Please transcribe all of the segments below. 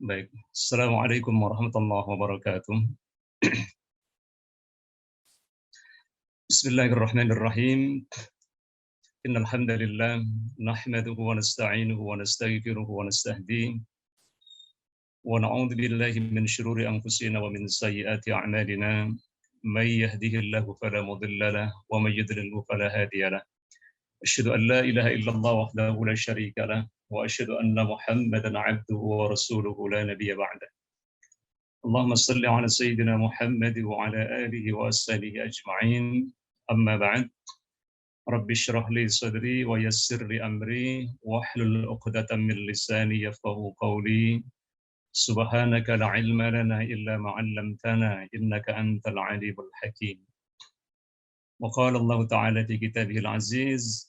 Baik. Assalamualaikum warahmatullahi wabarakatuh. Bismillahirrahmanirrahim. Innal hamdalillah nahmaduhu wa nasta'inuhu wa nastaghfiruhu wa nastahdiih wa na'udzu billahi min shururi anfusina wa min sayyiati a'malina. May yahdihillahu fala mudilla lahu wa may yudlilhu fala hadiya lahu. Asyhadu an la ilaha illallah wahdahu la syarika lahu wa asyhadu anna Muhammadan 'abduhu wa rasuluhu la nabiyya ba'dah. Allahumma salli ala sayyidina Muhammad wa ala alihi wa ashabihi ajma'in. Amma ba'd. Rabbi shrah li sadri wa yassir li amri wahlul 'uqdatam min lisani yafqahu qawli. Subhanaka la ilma lana illa ma 'allamtana innaka antal 'alimul hakim. Wa qala Allah ta'ala fi kitabihil 'aziz,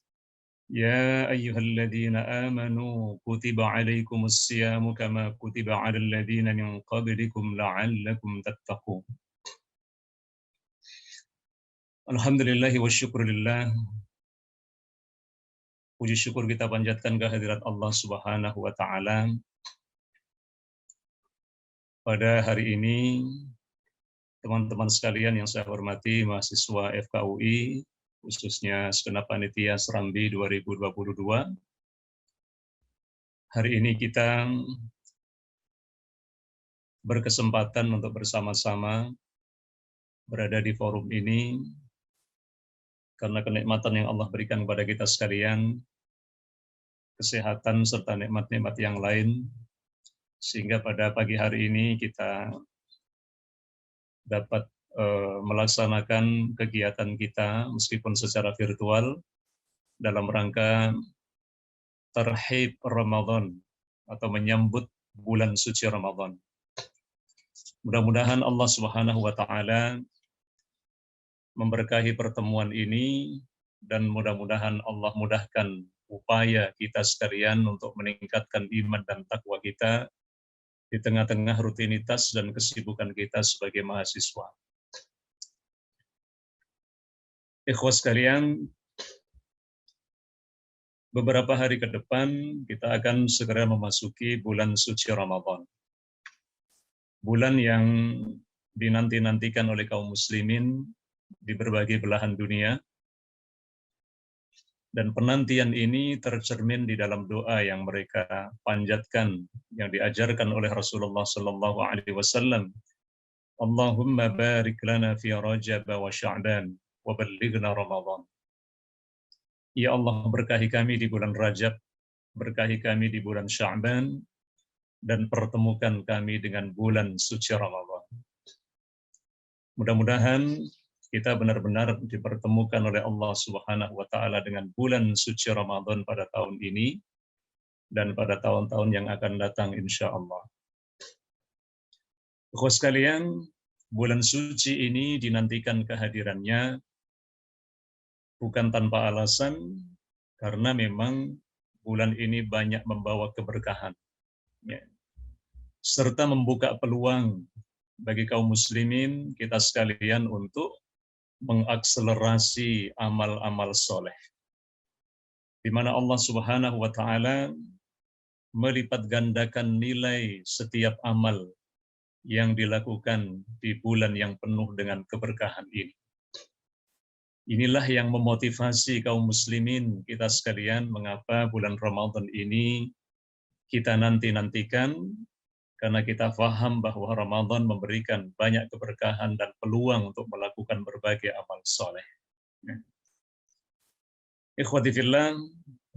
ya ayyuhalladzina amanu kutiba 'alaikumus siyamu kama kutiba 'alal ladzina min qablikum la'allakum tattaqun. Alhamdulillahi wa syukurillah. Puji syukur kita panjatkan kehadirat Allah Subhanahu wa taala. Pada hari ini, teman-teman sekalian yang saya hormati, mahasiswa FKUI, khususnya segenap panitia Serambi 2022. Hari ini kita berkesempatan untuk bersama-sama berada di forum ini karena kenikmatan yang Allah berikan kepada kita sekalian, kesehatan serta nikmat-nikmat yang lain, sehingga pada pagi hari ini kita dapat melaksanakan kegiatan kita meskipun secara virtual dalam rangka Tarhib Ramadan atau menyambut bulan suci Ramadan. Mudah-mudahan Allah Subhanahu wa taala memberkahi pertemuan ini dan mudah-mudahan Allah mudahkan upaya kita sekalian untuk meningkatkan iman dan takwa kita di tengah-tengah rutinitas dan kesibukan kita sebagai mahasiswa. Ikhwas sekalian, beberapa hari ke depan kita akan segera memasuki bulan suci Ramadan. Bulan yang dinanti-nantikan oleh kaum muslimin di berbagai belahan dunia, dan penantian ini tercermin di dalam doa yang mereka panjatkan yang diajarkan oleh Rasulullah sallallahu alaihi wasallam. Allahumma barik lana fi Rajab wa Sya'ban wa ballighna Ramadan. Ya Allah, berkahi kami di bulan Rajab, berkahi kami di bulan Sya'ban, dan pertemukan kami dengan bulan suci Ramadan. Mudah-mudahan kita benar-benar dipertemukan oleh Allah Subhanahu wa taala dengan bulan suci Ramadan pada tahun ini dan pada tahun-tahun yang akan datang insyaallah. Ikhwas sekalian, bulan suci ini dinantikan kehadirannya bukan tanpa alasan, karena memang bulan ini banyak membawa keberkahan, ya, serta membuka peluang bagi kaum muslimin kita sekalian untuk mengakselerasi amal-amal soleh, di mana Allah Subhanahu wa taala melipat gandakan nilai setiap amal yang dilakukan di bulan yang penuh dengan keberkahan ini. Inilah yang memotivasi kaum muslimin kita sekalian mengapa bulan Ramadan ini kita nanti-nantikan, karena kita paham bahwa Ramadan memberikan banyak keberkahan dan peluang untuk melakukan berbagai amal soleh. Ikhwati fillah,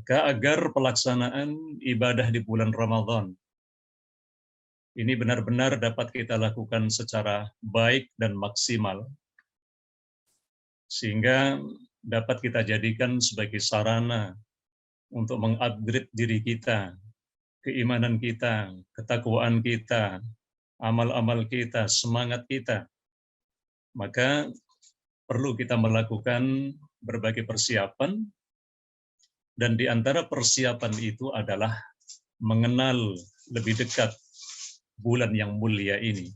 agar pelaksanaan ibadah di bulan Ramadan ini benar-benar dapat kita lakukan secara baik dan maksimal, sehingga dapat kita jadikan sebagai sarana untuk mengupgrade diri kita, keimanan kita, ketakwaan kita, amal-amal kita, semangat kita, maka perlu kita melakukan berbagai persiapan, dan di antara persiapan itu adalah mengenal lebih dekat bulan yang mulia ini,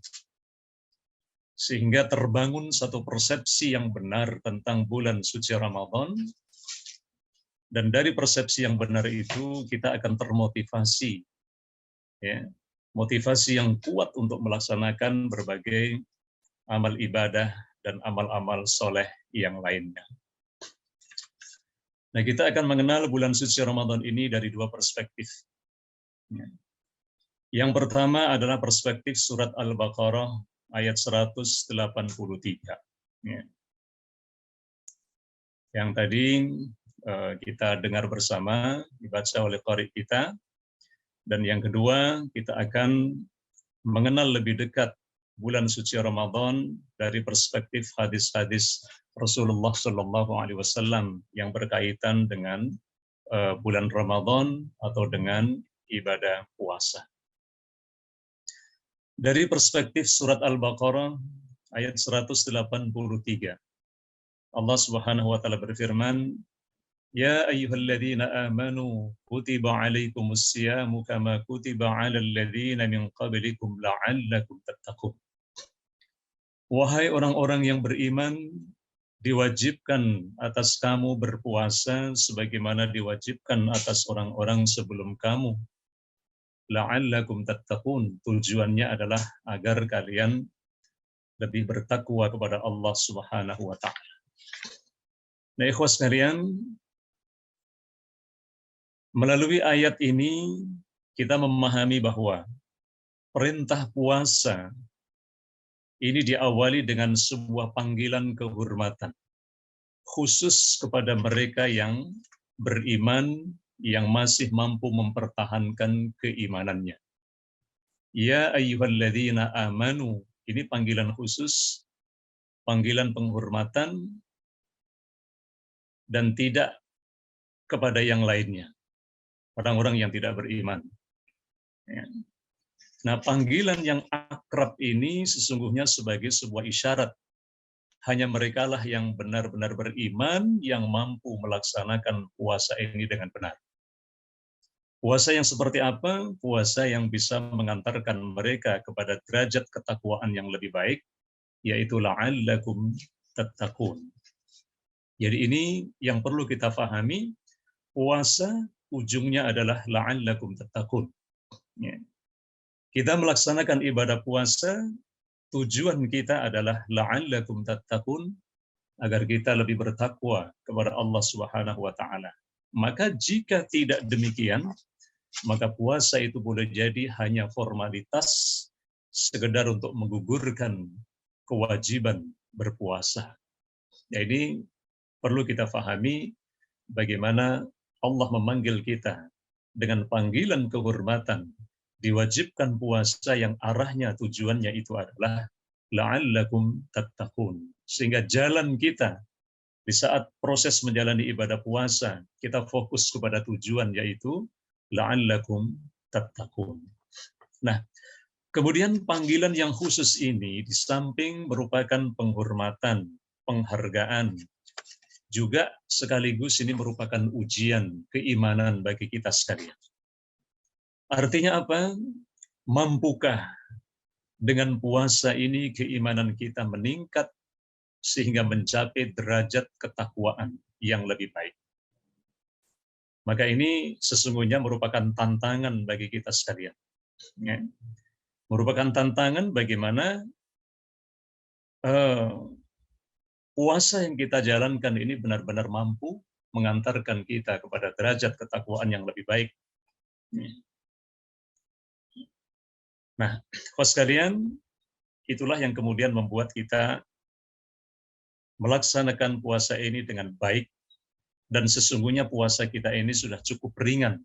sehingga terbangun satu persepsi yang benar tentang bulan suci Ramadan, dan dari persepsi yang benar itu kita akan termotivasi, ya, motivasi yang kuat untuk melaksanakan berbagai amal ibadah dan amal-amal soleh yang lainnya. Nah, kita akan mengenal bulan suci Ramadan ini dari dua perspektif. Yang pertama adalah perspektif surat Al-Baqarah ayat 183. Yang tadi kita dengar bersama, dibaca oleh qari kita. Dan yang kedua, kita akan mengenal lebih dekat bulan suci Ramadan dari perspektif hadis-hadis Rasulullah Shallallahu Alaihi Wasallam yang berkaitan dengan bulan Ramadan atau dengan ibadah puasa. Dari perspektif surat Al-Baqarah ayat 183, Allah Subhanahu wa taala berfirman, "Ya ayyuhalladzina amanu kutiba alaikumus siyamu kama kutiba 'alal ladzina min qablikum la'allakum tattaqun." Wahai orang-orang yang beriman, diwajibkan atas kamu berpuasa sebagaimana diwajibkan atas orang-orang sebelum kamu. La'allakum tattaqun. Tujuannya adalah agar kalian lebih bertakwa kepada Allah Subhanahu wa taala. Nah, ikhwas sekalian, melalui ayat ini kita memahami bahwa perintah puasa ini diawali dengan sebuah panggilan kehormatan khusus kepada mereka yang beriman, yang masih mampu mempertahankan keimanannya. Ya ayyuhalladzina amanu, ini panggilan khusus, panggilan penghormatan, dan tidak kepada yang lainnya, orang-orang yang tidak beriman. Ya. Nah, panggilan yang akrab ini sesungguhnya sebagai sebuah isyarat. Hanya merekalah yang benar-benar beriman yang mampu melaksanakan puasa ini dengan benar. Puasa yang seperti apa? Puasa yang bisa mengantarkan mereka kepada derajat ketakwaan yang lebih baik, yaitu la'allakum tattaqun. Jadi ini yang perlu kita pahami, puasa ujungnya adalah la'allakum tattaqun. Ya. Kita melaksanakan ibadah puasa, tujuan kita adalah la'allakum tattaqun, agar kita lebih bertakwa kepada Allah Subhanahu wa taala. Maka jika tidak demikian, maka puasa itu boleh jadi hanya formalitas sekedar untuk menggugurkan kewajiban berpuasa. Jadi perlu kita pahami bagaimana Allah memanggil kita dengan panggilan kehormatan, diwajibkan puasa yang arahnya tujuannya itu adalah la'allakum tattaqun. Sehingga jalan kita di saat proses menjalani ibadah puasa, kita fokus kepada tujuan yaitu la'allakum tattaqun. Nah, kemudian panggilan yang khusus ini di samping merupakan penghormatan, penghargaan, juga sekaligus ini merupakan ujian keimanan bagi kita sekalian. Artinya apa? Mampukah dengan puasa ini keimanan kita meningkat sehingga mencapai derajat ketakwaan yang lebih baik? Maka ini sesungguhnya merupakan tantangan bagi kita sekalian. Ya. Merupakan tantangan bagaimana puasa yang kita jalankan ini benar-benar mampu mengantarkan kita kepada derajat ketakwaan yang lebih baik. Ya. Nah, kawan sekalian, itulah yang kemudian membuat kita melaksanakan puasa ini dengan baik, dan sesungguhnya puasa kita ini sudah cukup ringan,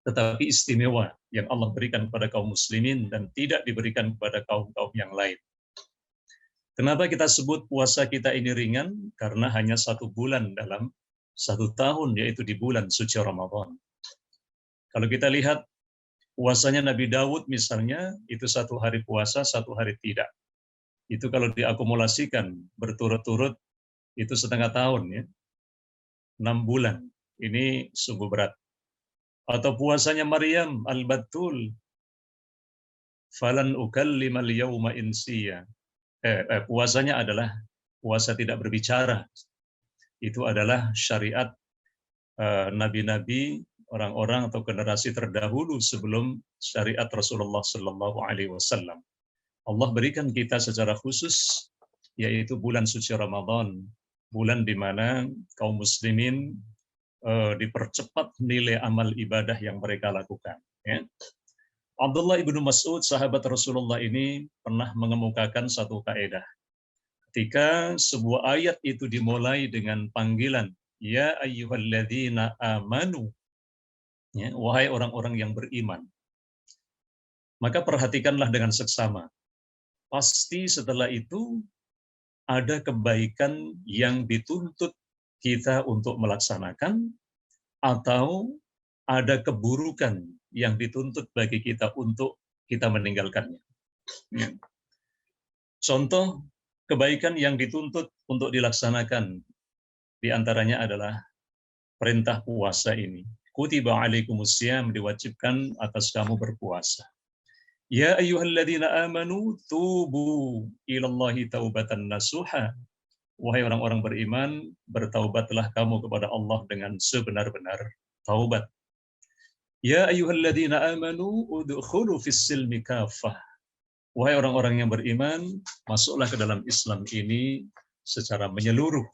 tetapi istimewa yang Allah berikan kepada kaum muslimin dan tidak diberikan kepada kaum-kaum yang lain. Kenapa kita sebut puasa kita ini ringan? Karena hanya 1 bulan dalam 1 tahun, yaitu di bulan suci Ramadan. Kalau kita lihat puasanya Nabi Daud misalnya, itu 1 hari puasa, 1 hari tidak. Itu kalau diakumulasikan berturut-turut, itu setengah tahun, ya. 6 bulan. Ini sungguh berat. Atau puasanya Maryam al-Batul, falan ukallimal yauma insiya. Puasanya adalah puasa tidak berbicara. Itu adalah syariat nabi-nabi orang-orang atau generasi terdahulu sebelum syariat Rasulullah Sallallahu Alaihi Wasallam. Allah berikan kita secara khusus, yaitu bulan suci Ramadan, bulan di mana kaum muslimin dipercepat nilai amal ibadah yang mereka lakukan. Ya. Abdullah ibnu Mas'ud, sahabat Rasulullah ini pernah mengemukakan satu kaidah. Ketika sebuah ayat itu dimulai dengan panggilan, Ya ayyuhalladzina amanu, ya, wahai orang-orang yang beriman, maka perhatikanlah dengan seksama. Pasti setelah itu ada kebaikan yang dituntut kita untuk melaksanakan, atau ada keburukan yang dituntut bagi kita untuk kita meninggalkannya. Ya. Contoh kebaikan yang dituntut untuk dilaksanakan diantaranya adalah perintah puasa ini. Kutiba alaikumusiyam, diwajibkan atas kamu berpuasa. Ya ayyuhalladzina amanu tubu ilallahi taubatan nasuha. Wahai orang-orang beriman, bertaubatlah kamu kepada Allah dengan sebenar-benar taubat. Ya ayyuhalladzina amanu udkhulu fis silmi kafah. Wahai orang-orang yang beriman, masuklah ke dalam Islam ini secara menyeluruh.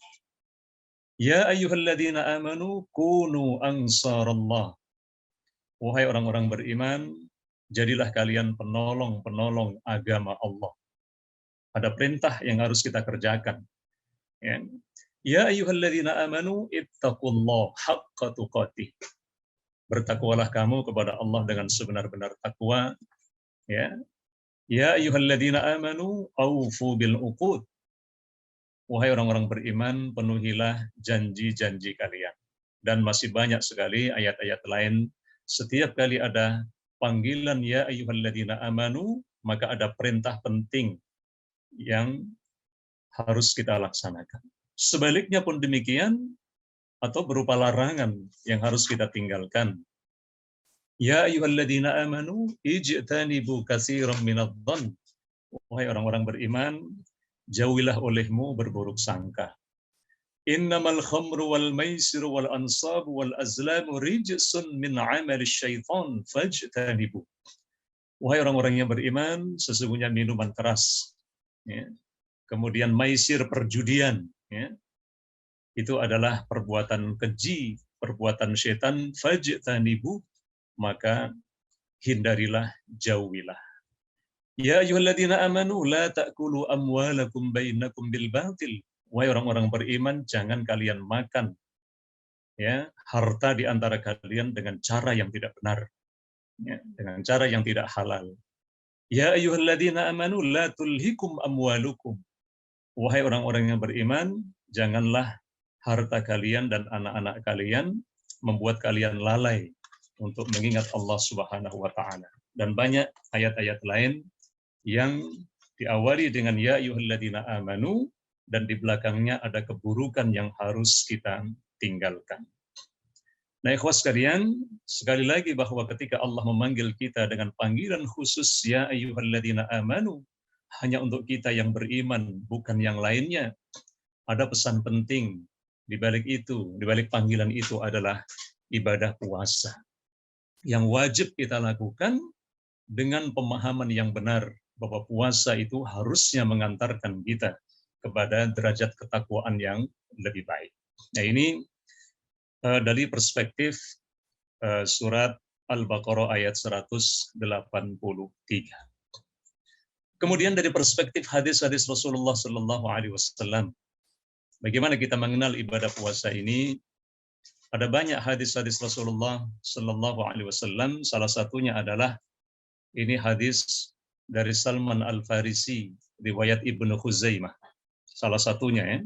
Ya ayyuhalladzina amanu kunu ansarallah. Wahai orang-orang beriman, jadilah kalian penolong-penolong agama Allah. Ada perintah yang harus kita kerjakan. Ya ayyuhalladzina amanu ittaqullah haqqa tuqatih. Bertakwalah kamu kepada Allah dengan sebenar-benar takwa. Ya ayyuhalladzina amanu aufu bil uqud. Wahai orang-orang beriman, penuhilah janji-janji kalian. Dan masih banyak sekali ayat-ayat lain. Setiap kali ada panggilan ya ayyuhalladzina amanu, maka ada perintah penting yang harus kita laksanakan. Sebaliknya pun demikian, atau berupa larangan yang harus kita tinggalkan. Ya ayyuhalladzina amanu ijtanibu katsiran minadh-dhann. Wahai orang-orang beriman, jauhilah olehmu berburuk sangka. Innamal khamru wal maisiru wal ansabu wal azlamu rijsun min amali syaitan fajtanibu. Wahai orang-orang yang beriman, sesungguhnya minuman keras, ya, kemudian maisir, perjudian, ya, itu adalah perbuatan keji, perbuatan syaitan, fajtanibu, maka hindarilah, jauhilah. Ya ayyuhalladzina amanu la ta'kulu amwalakum bainakum bil batil. Wahai orang-orang beriman, jangan kalian makan, ya, harta di antara kalian dengan cara yang tidak benar, ya, dengan cara yang tidak halal. Ya ayyuhalladzina amanu la tulhikum amwalukum. Wahai orang-orang yang beriman, janganlah harta kalian dan anak-anak kalian membuat kalian lalai untuk mengingat Allah Subhanahu wa taala. Dan banyak ayat-ayat lain yang diawali dengan ya ayyuhalladzina amanu, dan di belakangnya ada keburukan yang harus kita tinggalkan. Nah, ikhwas sekalian, sekali lagi bahwa ketika Allah memanggil kita dengan panggilan khusus ya ayyuhalladzina amanu, hanya untuk kita yang beriman, bukan yang lainnya, ada pesan penting di balik itu, di balik panggilan itu adalah ibadah puasa yang wajib kita lakukan dengan pemahaman yang benar bahwa puasa itu harusnya mengantarkan kita kepada derajat ketakwaan yang lebih baik. Nah, ini dari perspektif surat Al-Baqarah ayat 183. Kemudian dari perspektif hadis-hadis Rasulullah Sallallahu Alaihi Wasallam, bagaimana kita mengenal ibadah puasa ini? Ada banyak hadis-hadis Rasulullah Sallallahu Alaihi Wasallam. Salah satunya adalah ini hadis dari Salman Al-Farisi, riwayat Ibnu Khuzaimah. Salah satunya, ya.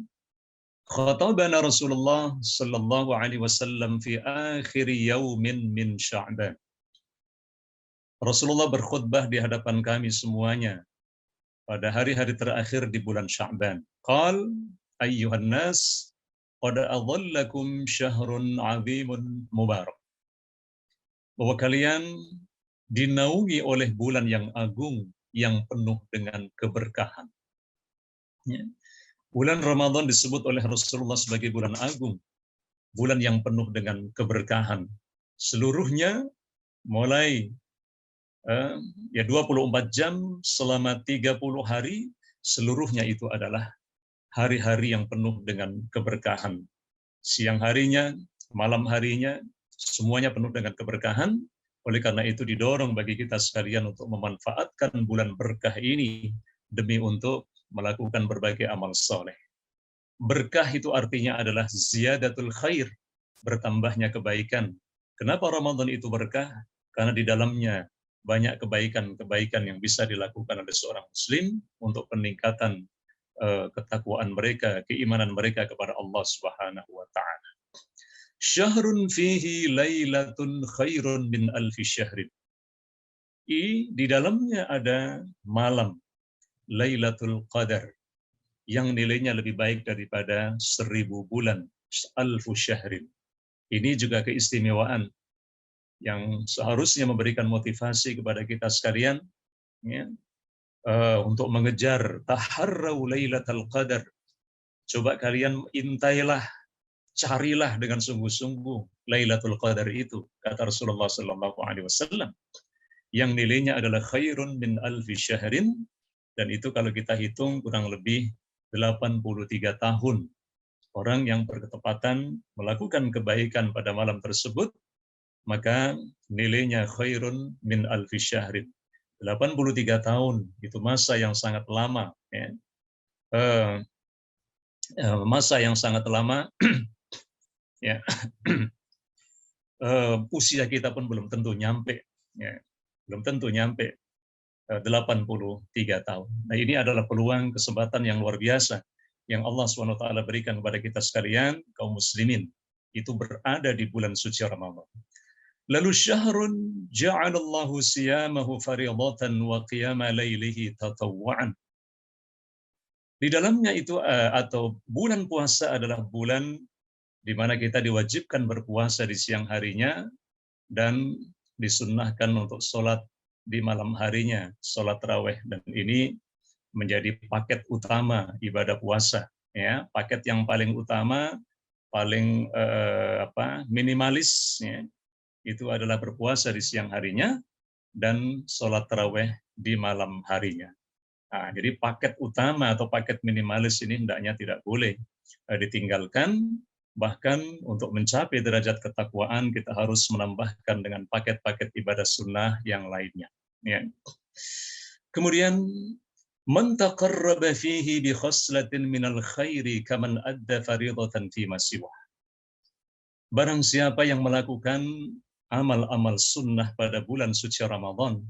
Khatabana Rasulullah sallallahu alaihi wasallam fi akhir yaumin min Sya'ban. Rasulullah berkhutbah di hadapan kami semuanya pada hari-hari terakhir di bulan Sya'ban. Qal ayyuhan nas qad adhallakum syahrun 'azimun mubarak. Bahwa kalian dinaungi oleh bulan yang agung yang penuh dengan keberkahan. Ya. Bulan Ramadan disebut oleh Rasulullah sebagai bulan agung, bulan yang penuh dengan keberkahan. Seluruhnya mulai ya 24 jam selama 30 hari, seluruhnya itu adalah hari-hari yang penuh dengan keberkahan. Siang harinya, malam harinya, semuanya penuh dengan keberkahan. Oleh karena itu didorong bagi kita sekalian untuk memanfaatkan bulan berkah ini demi untuk melakukan berbagai amal soleh. Berkah itu artinya adalah ziyadatul khair, bertambahnya kebaikan. Kenapa Ramadan itu berkah? Karena di dalamnya banyak kebaikan-kebaikan yang bisa dilakukan oleh seorang muslim untuk peningkatan ketakwaan mereka, keimanan mereka kepada Allah Subhanahu wa taala. Syahrun fihi lailatun khairun min alfi syahrin. Di dalamnya ada malam Lailatul Qadar yang nilainya lebih baik daripada 1000 bulan, alfu syahrin. Ini juga keistimewaan yang seharusnya memberikan motivasi kepada kita sekalian, ya, untuk mengejar taharrau lailatul qadar. Coba kalian intailah, carilah dengan sungguh-sungguh Lailatul Qadar itu, kata Rasulullah Sallallahu Alaihi Wasallam, yang nilainya adalah khairun min alfi syahrin, dan itu kalau kita hitung kurang lebih 83 tahun orang yang berketepatan melakukan kebaikan pada malam tersebut, maka nilainya khairun min alfi syahrin. 83 tahun itu masa yang sangat lama, ya. Masa yang sangat lama, ya. Usia kita pun belum tentu nyampe, ya. Belum tentu nyampe 83 tahun. Nah, ini adalah peluang kesempatan yang luar biasa yang Allah SWT berikan kepada kita sekalian, kaum muslimin. Itu berada di bulan suci Ramadan. Lalu syahrun ja'alallahu siyamahu faridatan wa qiyama lailihi tatawwa'an. Di dalamnya itu atau bulan puasa adalah bulan di mana kita diwajibkan berpuasa di siang harinya dan disunnahkan untuk sholat di malam harinya, sholat tarawih, dan ini menjadi paket utama ibadah puasa, ya, paket yang paling utama, paling minimalis, ya, itu adalah berpuasa di siang harinya dan sholat tarawih di malam harinya. Nah, jadi paket utama atau paket minimalis ini hendaknya tidak boleh ditinggalkan. Bahkan untuk mencapai derajat ketakwaan kita harus menambahkan dengan paket-paket ibadah sunnah yang lainnya. Ya. Kemudian man taqarraba fihi bi khaslatin minal khairi kaman adda fariidatan fi ma siwa. Barang siapa yang melakukan amal-amal sunnah pada bulan suci Ramadan,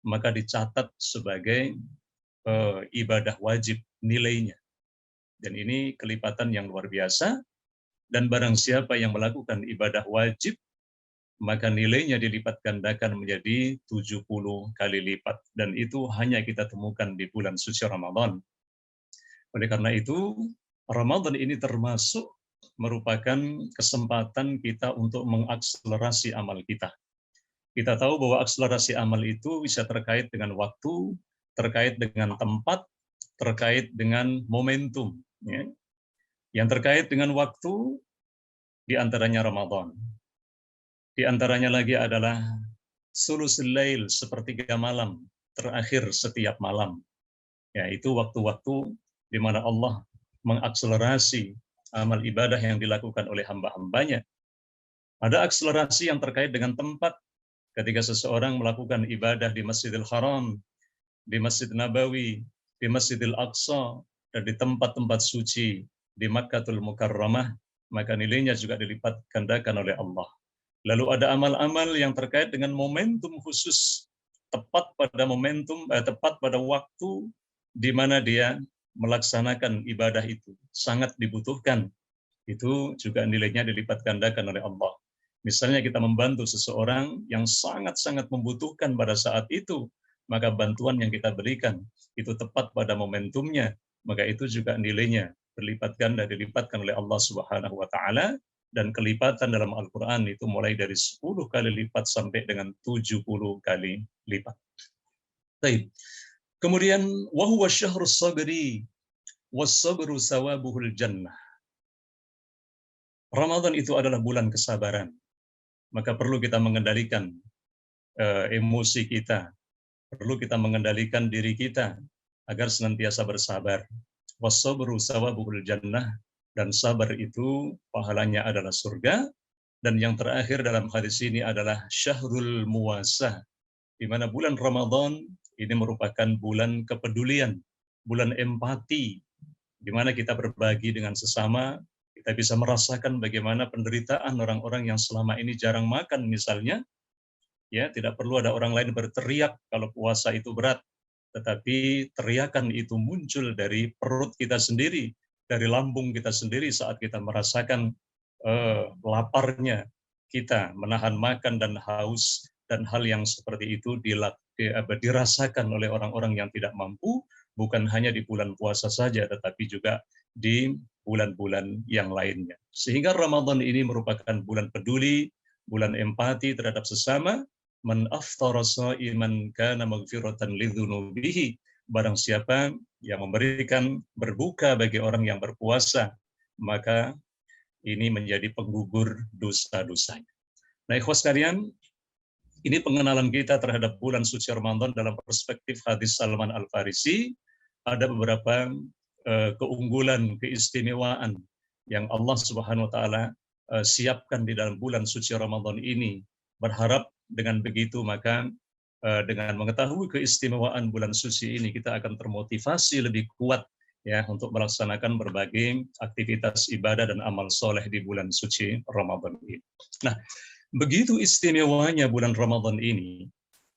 maka dicatat sebagai ibadah wajib nilainya. Dan ini kelipatan yang luar biasa. Dan barang siapa yang melakukan ibadah wajib, maka nilainya dilipat gandakan menjadi 70 kali lipat. Dan itu hanya kita temukan di bulan suci Ramadan. Oleh karena itu, Ramadan ini termasuk merupakan kesempatan kita untuk mengakselerasi amal kita. Kita tahu bahwa akselerasi amal itu bisa terkait dengan waktu, terkait dengan tempat, terkait dengan momentum. Ya. Yang terkait dengan waktu, di antaranya Ramadan. Di antaranya lagi adalah sulusul lail, sepertiga malam, terakhir setiap malam. Ya, itu waktu-waktu di mana Allah mengakselerasi amal ibadah yang dilakukan oleh hamba-hambanya. Ada akselerasi yang terkait dengan tempat, ketika seseorang melakukan ibadah di Masjidil Haram, di Masjid Nabawi, di Masjidil Aqsa, dan di tempat-tempat suci di Makkatul Mukarramah, maka nilainya juga dilipat gandakan oleh Allah. Lalu ada amal-amal yang terkait dengan momentum khusus, tepat pada momentum, tepat pada waktu di mana dia melaksanakan ibadah itu, sangat dibutuhkan. Itu juga nilainya dilipat gandakan oleh Allah. Misalnya kita membantu seseorang yang sangat-sangat membutuhkan pada saat itu, maka bantuan yang kita berikan itu tepat pada momentumnya, maka itu juga nilainya berlipat ganda dilipatkan oleh Allah Subhanahu wa taala, dan kelipatan dalam Al-Qur'an itu mulai dari 10 kali lipat sampai dengan 70 kali lipat. Baik. Kemudian wa huwa syahrus sabri was-sabru sawabuhul jannah. Ramadan itu adalah bulan kesabaran. maka perlu kita mengendalikan emosi kita, perlu kita mengendalikan diri kita agar senantiasa bersabar. Wasabru sawabul jannah, dan sabar itu pahalanya adalah surga. Dan yang terakhir dalam hadis ini adalah syahrul muwasah, di mana bulan Ramadan ini merupakan bulan kepedulian, bulan empati, di mana kita berbagi dengan sesama, kita bisa merasakan bagaimana penderitaan orang-orang yang selama ini jarang makan misalnya. Ya, tidak perlu ada orang lain berteriak kalau puasa itu berat, tetapi teriakan itu muncul dari perut kita sendiri, dari lambung kita sendiri saat kita merasakan laparnya kita, menahan makan dan haus, dan hal yang seperti itu dirasakan oleh orang-orang yang tidak mampu, bukan hanya di bulan puasa saja, tetapi juga di bulan-bulan yang lainnya. Sehingga Ramadan ini merupakan bulan peduli, bulan empati terhadap sesama. Man aftara sha'iman kana maghfiratan lidzunubihi. Barang siapa yang memberikan berbuka bagi orang yang berpuasa, maka ini menjadi penggugur dosa-dosanya. Nah, ikhwas sekalian, ini pengenalan kita terhadap bulan suci Ramadan dalam perspektif hadis Salman Al-Farisi. Ada beberapa keunggulan, keistimewaan yang Allah Subhanahu wa taala siapkan di dalam bulan suci Ramadan ini. Berharap dengan begitu maka dengan mengetahui keistimewaan bulan suci ini kita akan termotivasi lebih kuat ya untuk melaksanakan berbagai aktivitas ibadah dan amal soleh di bulan suci Ramadan ini. Nah, begitu istimewanya bulan Ramadan ini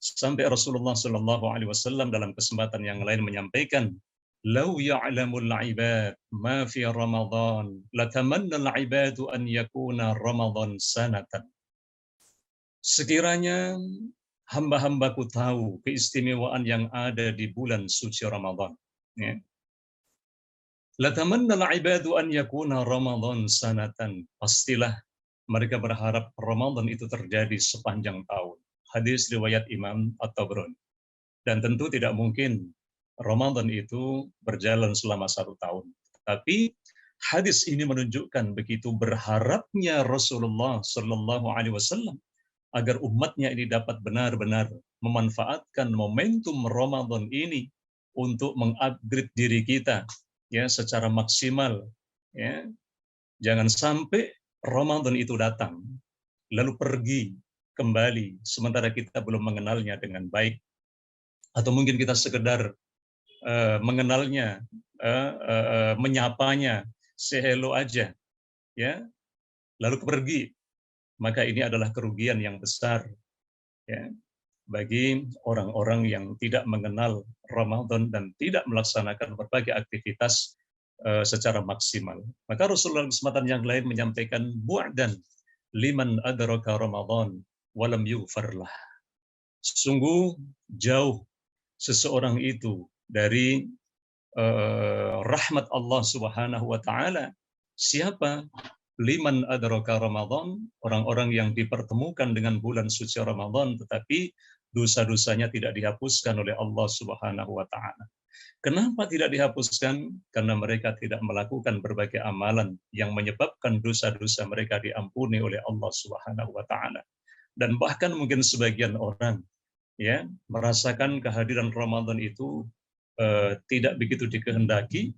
sampai Rasulullah Shallallahu Alaihi Wasallam dalam kesempatan yang lain menyampaikan, "Lau ya'lamul 'ibad ma fi Ramadan, latamanna al-'ibadu an yakuna Ramadan sanatan." Sekiranya hamba-hambaku tahu keistimewaan yang ada di bulan suci Ramadan, ya. Latamannal ibadu an yakuna Ramadan sanatan. Pastilah mereka berharap Ramadan itu terjadi sepanjang tahun. Hadis riwayat Imam At-Tabrani. Dan tentu tidak mungkin Ramadan itu berjalan selama 1 tahun. Tapi hadis ini menunjukkan begitu berharapnya Rasulullah Shallallahu Alaihi Wasallam agar umatnya ini dapat benar-benar memanfaatkan momentum Ramadan ini untuk mengupgrade diri kita ya secara maksimal, ya. Jangan sampai Ramadan itu datang lalu pergi kembali sementara kita belum mengenalnya dengan baik, atau mungkin kita sekedar mengenalnya, menyapanya, say hello aja, ya, lalu pergi. Maka ini adalah kerugian yang besar ya bagi orang-orang yang tidak mengenal Ramadan dan tidak melaksanakan berbagai aktivitas secara maksimal. Maka Rasulullah kesempatan yang lain menyampaikan bu'dan liman adraka Ramadan walam yughfarlah. Sungguh jauh seseorang itu dari rahmat Allah Subhanahu wa taala. Siapa? Liman adraka Ramadan, orang-orang yang dipertemukan dengan bulan suci Ramadan tetapi dosa-dosanya tidak dihapuskan oleh Allah Subhanahu wa taala. Kenapa tidak dihapuskan? Karena mereka tidak melakukan berbagai amalan yang menyebabkan dosa-dosa mereka diampuni oleh Allah Subhanahu wa taala. Dan bahkan mungkin sebagian orang ya merasakan kehadiran Ramadan itu tidak begitu dikehendaki,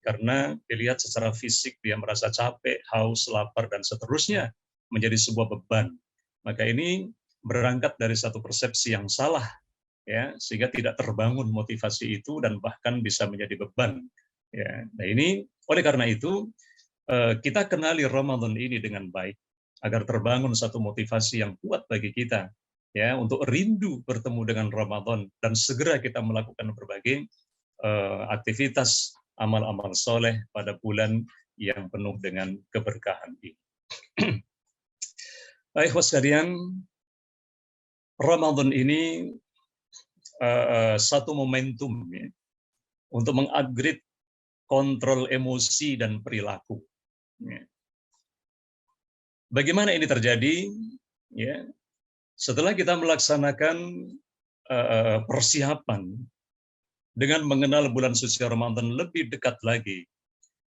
karena dilihat secara fisik dia merasa capek, haus, lapar, dan seterusnya menjadi sebuah beban. Maka ini berangkat dari satu persepsi yang salah, ya, sehingga tidak terbangun motivasi itu dan bahkan bisa menjadi beban. Ya. Nah ini oleh karena itu kita kenali Ramadan ini dengan baik agar terbangun satu motivasi yang kuat bagi kita, ya, untuk rindu bertemu dengan Ramadan dan segera kita melakukan berbagai aktivitas amal-amal soleh pada bulan yang penuh dengan keberkahan ini. Baik, sekalian, Ramadan ini satu momentum ya, untuk mengupgrade kontrol emosi dan perilaku. Ya. Bagaimana ini terjadi? Ya, setelah kita melaksanakan persiapan dengan mengenal bulan suci Ramadan lebih dekat lagi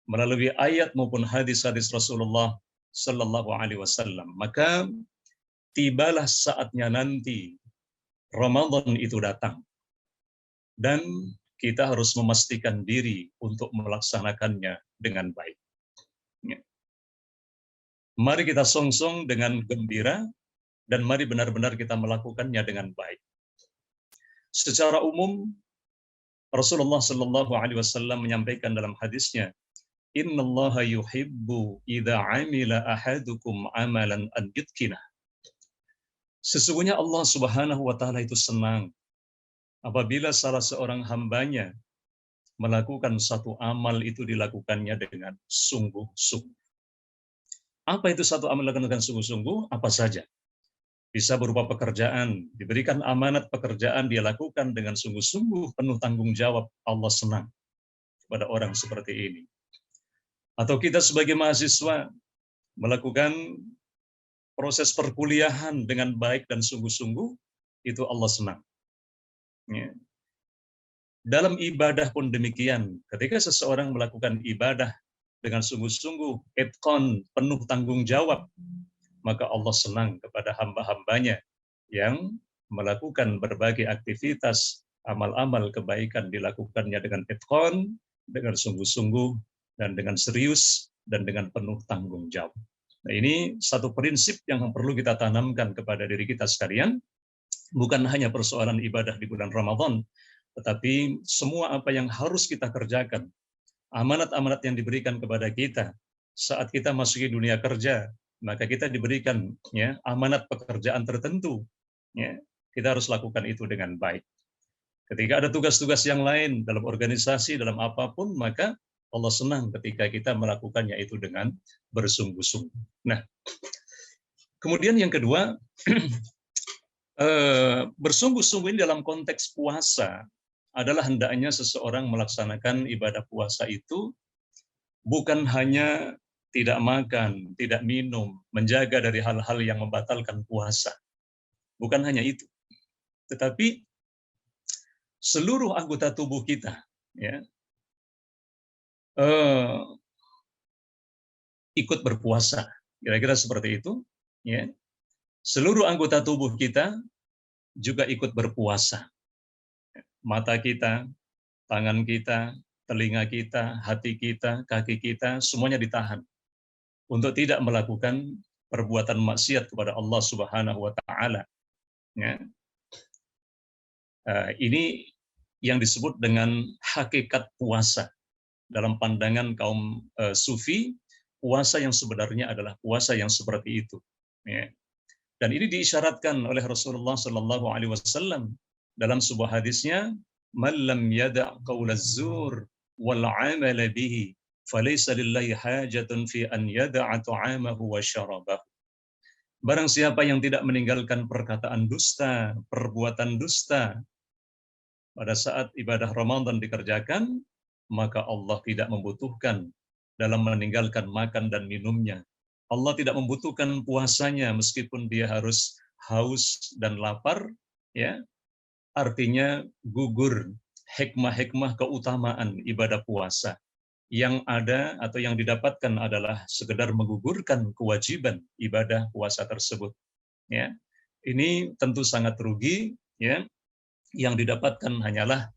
melalui ayat maupun hadis-hadis Rasulullah Sallallahu Alaihi Wasallam, maka tibalah saatnya nanti Ramadan itu datang. Dan kita harus memastikan diri untuk melaksanakannya dengan baik. Ya. Mari kita songsong dengan gembira, dan mari benar-benar kita melakukannya dengan baik. Secara umum, Rasulullah Shallallahu Alaihi Wasallam menyampaikan dalam hadisnya, Innallaha yuhibbu idza amila ahadukum amalan an yutqinah. Sesungguhnya Allah Subhanahu wa taala itu senang apabila salah seorang hambanya melakukan satu amal itu dilakukannya dengan sungguh-sungguh. Apa itu satu amal dilakukan dengan sungguh-sungguh? Apa saja? Bisa berupa pekerjaan, diberikan amanat pekerjaan, dia lakukan dengan sungguh-sungguh, penuh tanggung jawab. Allah senang kepada orang seperti ini. Atau kita sebagai mahasiswa melakukan proses perkuliahan dengan baik dan sungguh-sungguh, itu Allah senang. Ya. Dalam ibadah pun demikian, ketika seseorang melakukan ibadah dengan sungguh-sungguh, itqan, penuh tanggung jawab, maka Allah senang kepada hamba-hambanya yang melakukan berbagai aktivitas, amal-amal kebaikan dilakukannya dengan itqan, dengan sungguh-sungguh, dan dengan serius, dan dengan penuh tanggung jawab. Nah, ini satu prinsip yang perlu kita tanamkan kepada diri kita sekalian, bukan hanya persoalan ibadah di bulan Ramadan, tetapi semua apa yang harus kita kerjakan, amanat-amanat yang diberikan kepada kita saat kita masuki dunia kerja, maka kita diberikan ya amanat pekerjaan tertentu, ya kita harus lakukan itu dengan baik. Ketika ada tugas-tugas yang lain dalam organisasi, dalam apapun, maka Allah senang ketika kita melakukannya itu dengan bersungguh-sungguh. Nah, kemudian yang kedua, bersungguh-sungguh ini dalam konteks puasa adalah hendaknya seseorang melaksanakan ibadah puasa itu bukan hanya tidak makan, tidak minum, menjaga dari hal-hal yang membatalkan puasa. Bukan hanya itu. Tetapi seluruh anggota tubuh kita ya, ikut berpuasa. Kira-kira seperti itu. Ya. Seluruh anggota tubuh kita juga ikut berpuasa. Mata kita, tangan kita, telinga kita, hati kita, kaki kita, semuanya ditahan untuk tidak melakukan perbuatan maksiat kepada Allah Subhanahu wa taala. Ya. Ini yang disebut dengan hakikat puasa. Dalam pandangan kaum sufi, puasa yang sebenarnya adalah puasa yang seperti itu. Ya. Dan ini diisyaratkan oleh Rasulullah Shallallahu Alaihi Wasallam dalam sebuah hadisnya, "Man lam yada' qaulaz zur wal 'amala bihi, falaysa lillahi hajatun fi an yada'a ta'amahu wa syarabahu." Barang siapa yang tidak meninggalkan perkataan dusta, perbuatan dusta pada saat ibadah Ramadan dikerjakan, maka Allah tidak membutuhkan dalam meninggalkan makan dan minumnya. Allah tidak membutuhkan puasanya meskipun dia harus haus dan lapar, ya. Artinya gugur hikmah-hikmah keutamaan ibadah puasa. Yang ada atau yang didapatkan adalah sekedar menggugurkan kewajiban ibadah puasa tersebut, ya. Ini tentu sangat rugi, ya. Yang didapatkan hanyalah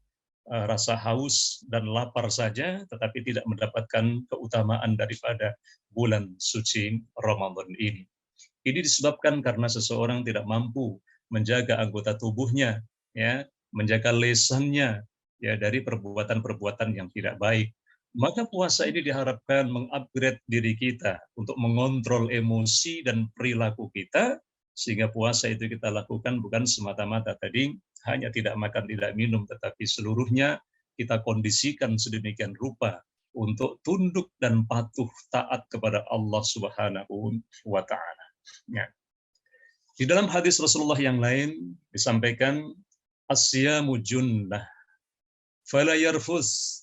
rasa haus dan lapar saja, tetapi tidak mendapatkan keutamaan daripada bulan suci Ramadan ini. Ini disebabkan karena seseorang tidak mampu menjaga anggota tubuhnya, ya, menjaga lisannya, ya, dari perbuatan-perbuatan yang tidak baik. Maka puasa ini diharapkan mengupgrade diri kita untuk mengontrol emosi dan perilaku kita, sehingga puasa itu kita lakukan bukan semata-mata tadi hanya tidak makan, tidak minum, tetapi seluruhnya kita kondisikan sedemikian rupa untuk tunduk dan patuh taat kepada Allah Subhanahu wa taala. Ya. Di dalam hadis Rasulullah yang lain disampaikan, as-siyamu junnah fala yarfus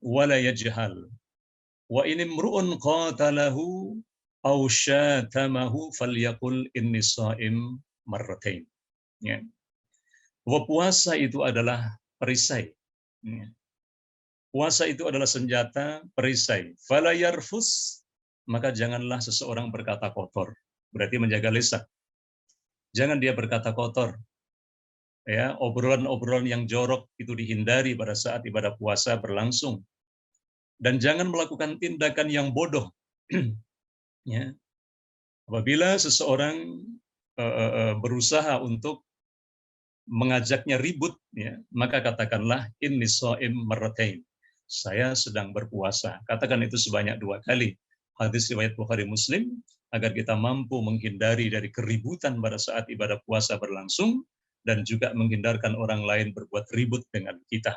wala yajhal wa in imru'un qatalahu aw syatamahu falyaqul inni shaim marratain. Ya. Bahwa puasa itu adalah perisai. Puasa itu adalah senjata perisai. Fala yarfus, maka janganlah seseorang berkata kotor. Berarti menjaga lisan. Jangan dia berkata kotor. Ya, obrolan-obrolan yang jorok itu dihindari pada saat ibadah puasa berlangsung. Dan jangan melakukan tindakan yang bodoh. Ya, apabila seseorang berusaha untuk mengajaknya ribut, ya, maka katakanlah inni shaim marratain. Saya sedang berpuasa. Katakan itu sebanyak 2 kali. Hadis riwayat Bukhari Muslim, agar kita mampu menghindari dari keributan pada saat ibadah puasa berlangsung dan juga menghindarkan orang lain berbuat ribut dengan kita.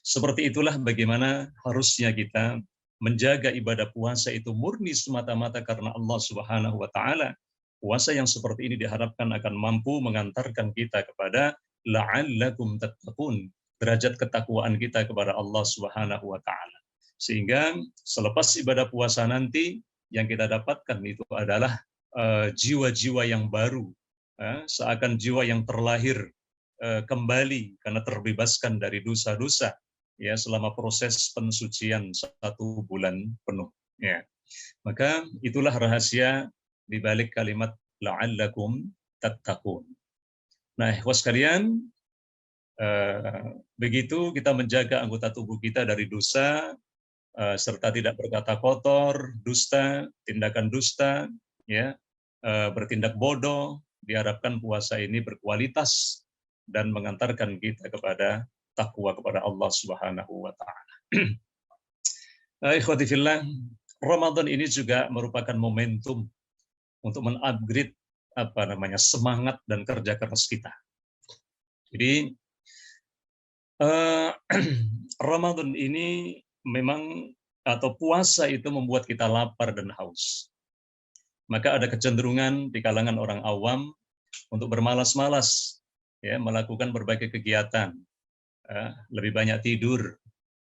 Seperti itulah bagaimana harusnya kita menjaga ibadah puasa itu murni semata-mata karena Allah Subhanahu wa taala. Puasa yang seperti ini diharapkan akan mampu mengantarkan kita kepada la'allakum tattaqun, derajat ketakwaan kita kepada Allah Subhanahu wa taala. Sehingga selepas ibadah puasa nanti yang kita dapatkan itu adalah jiwa-jiwa yang baru, seakan jiwa yang terlahir kembali karena terbebaskan dari dosa-dosa, ya, selama proses pensucian 1 bulan penuh. Ya. Maka itulah rahasia di balik kalimat la'allakum tattaqun. Nah, ikhwas sekalian, begitu kita menjaga anggota tubuh kita dari dosa, serta tidak berkata kotor, dusta, tindakan dusta, ya, bertindak bodoh, diharapkan puasa ini berkualitas dan mengantarkan kita kepada takwa kepada Allah Subhanahu wa taala. Ikhwati fillah, Ramadan ini juga merupakan momentum untuk men-upgrade semangat dan kerja keras kita. Jadi Ramadan ini memang atau puasa itu membuat kita lapar dan haus. Maka ada kecenderungan di kalangan orang awam untuk bermalas-malas, ya, melakukan berbagai kegiatan, lebih banyak tidur.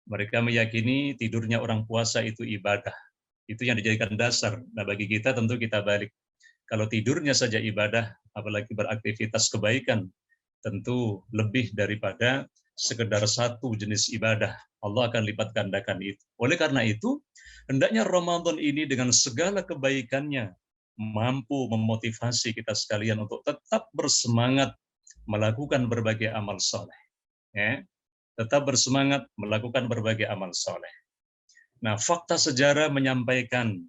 Mereka meyakini tidurnya orang puasa itu ibadah. Itu yang dijadikan dasar. Nah, bagi kita tentu kita balik. Kalau tidurnya saja ibadah, apalagi beraktivitas kebaikan, tentu lebih daripada sekedar satu jenis ibadah. Allah akan lipat gandakan itu. Oleh karena itu, hendaknya Ramadan ini dengan segala kebaikannya mampu memotivasi kita sekalian untuk tetap bersemangat melakukan berbagai amal soleh. Ya, tetap bersemangat melakukan berbagai amal soleh. Nah, fakta sejarah menyampaikan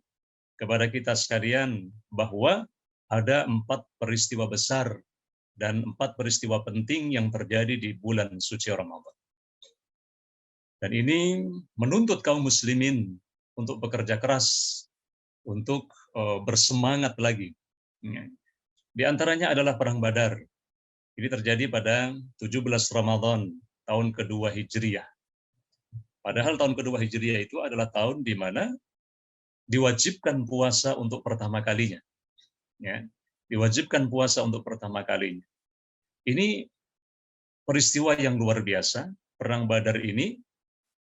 kepada kita sekalian bahwa ada 4 peristiwa besar dan 4 peristiwa penting yang terjadi di bulan suci Ramadan. Dan ini menuntut kaum muslimin untuk bekerja keras, untuk bersemangat lagi. Di antaranya adalah Perang Badar. Ini terjadi pada 17 Ramadan tahun kedua Hijriah. Padahal tahun kedua Hijriah itu adalah tahun di mana diwajibkan puasa untuk pertama kalinya. Ya, diwajibkan puasa untuk pertama kalinya. Ini peristiwa yang luar biasa. Perang Badar ini,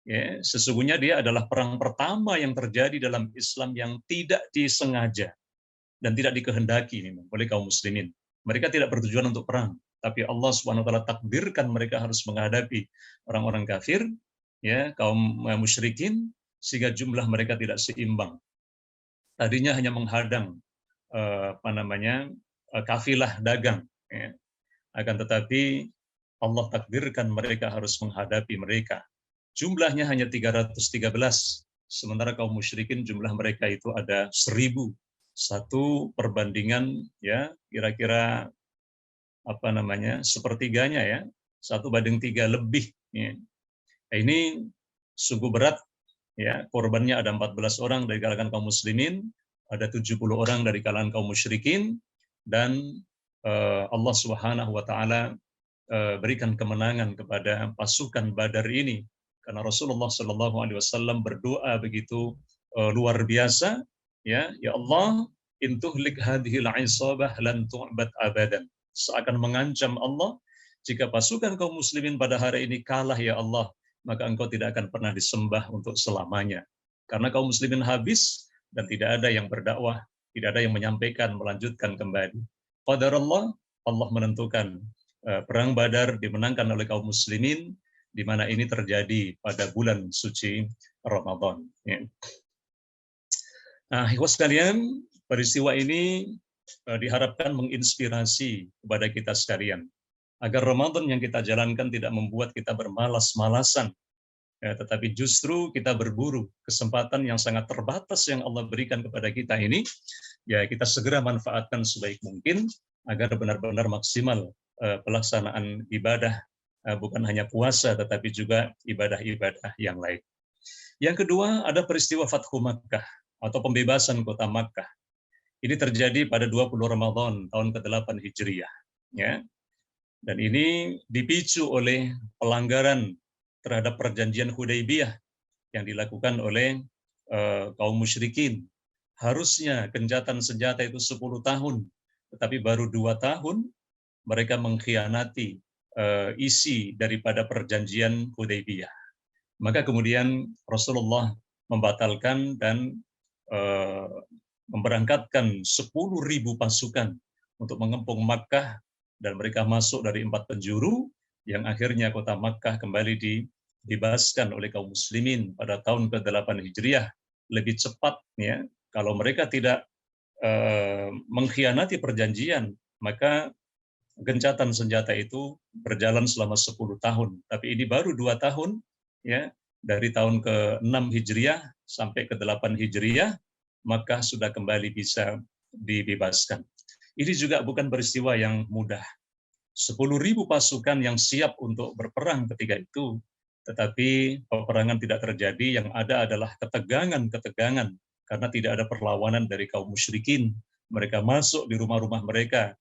ya, sesungguhnya dia adalah perang pertama yang terjadi dalam Islam yang tidak disengaja dan tidak dikehendaki oleh kaum muslimin. Mereka tidak bertujuan untuk perang, tapi Allah Subhanahu wa taala takdirkan mereka harus menghadapi orang-orang kafir, ya, kaum musyrikin, sehingga jumlah mereka tidak seimbang. Tadinya hanya menghadang kafilah dagang, ya. Akan tetapi Allah takdirkan mereka harus menghadapi mereka. Jumlahnya hanya 313, sementara kaum musyrikin jumlah mereka itu ada 1000. Satu perbandingan, ya, kira-kira sepertiganya, ya, 1:3 lebih. Ya. Ini sungguh berat, ya. Korbannya ada 14 orang dari kalangan kaum muslimin, ada 70 orang dari kalangan kaum musyrikin, dan Allah Subhanahu wa taala berikan kemenangan kepada pasukan Badar ini karena Rasulullah Shallallahu alaihi wasallam berdoa begitu luar biasa, ya Allah, intuhlik hadhil isabah lan tu'bad abadan. Seakan mengancam Allah, jika pasukan kaum muslimin pada hari ini kalah, ya Allah, maka engkau tidak akan pernah disembah untuk selamanya. Karena kaum muslimin habis dan tidak ada yang berdakwah, tidak ada yang menyampaikan, melanjutkan kembali. Qadarullah, Allah menentukan perang Badar dimenangkan oleh kaum muslimin, di mana ini terjadi pada bulan suci Ramadan. Ya. Nah, ikhwas sekalian, peristiwa ini diharapkan menginspirasi kepada kita sekalian agar Ramadan yang kita jalankan tidak membuat kita bermalas-malasan, ya, tetapi justru kita berburu kesempatan yang sangat terbatas yang Allah berikan kepada kita ini, ya kita segera manfaatkan sebaik mungkin agar benar-benar maksimal pelaksanaan ibadah, bukan hanya puasa tetapi juga ibadah-ibadah yang lain. Yang kedua ada peristiwa Fathu Makkah atau pembebasan kota Makkah. Ini terjadi pada 20 Ramadan tahun ke-8 Hijriah, ya. Dan ini dipicu oleh pelanggaran terhadap perjanjian Hudaybiyah yang dilakukan oleh kaum musyrikin. Harusnya gencatan senjata itu 10 tahun, tetapi baru 2 tahun mereka mengkhianati isi daripada perjanjian Hudaybiyah. Maka kemudian Rasulullah membatalkan dan memberangkatkan 10.000 pasukan untuk mengepung Makkah, dan mereka masuk dari 4 penjuru yang akhirnya kota Makkah kembali dibebaskan oleh kaum muslimin pada tahun ke-8 Hijriah. Lebih cepat, ya, kalau mereka tidak mengkhianati perjanjian, maka gencatan senjata itu berjalan selama 10 tahun. Tapi ini baru 2 tahun, ya, dari tahun ke-6 Hijriah sampai ke-8 Hijriah, maka sudah kembali bisa dibebaskan. Ini juga bukan peristiwa yang mudah. 10.000 pasukan yang siap untuk berperang ketika itu, tetapi peperangan tidak terjadi. Yang ada adalah ketegangan-ketegangan karena tidak ada perlawanan dari kaum musyrikin. Mereka masuk di rumah-rumah mereka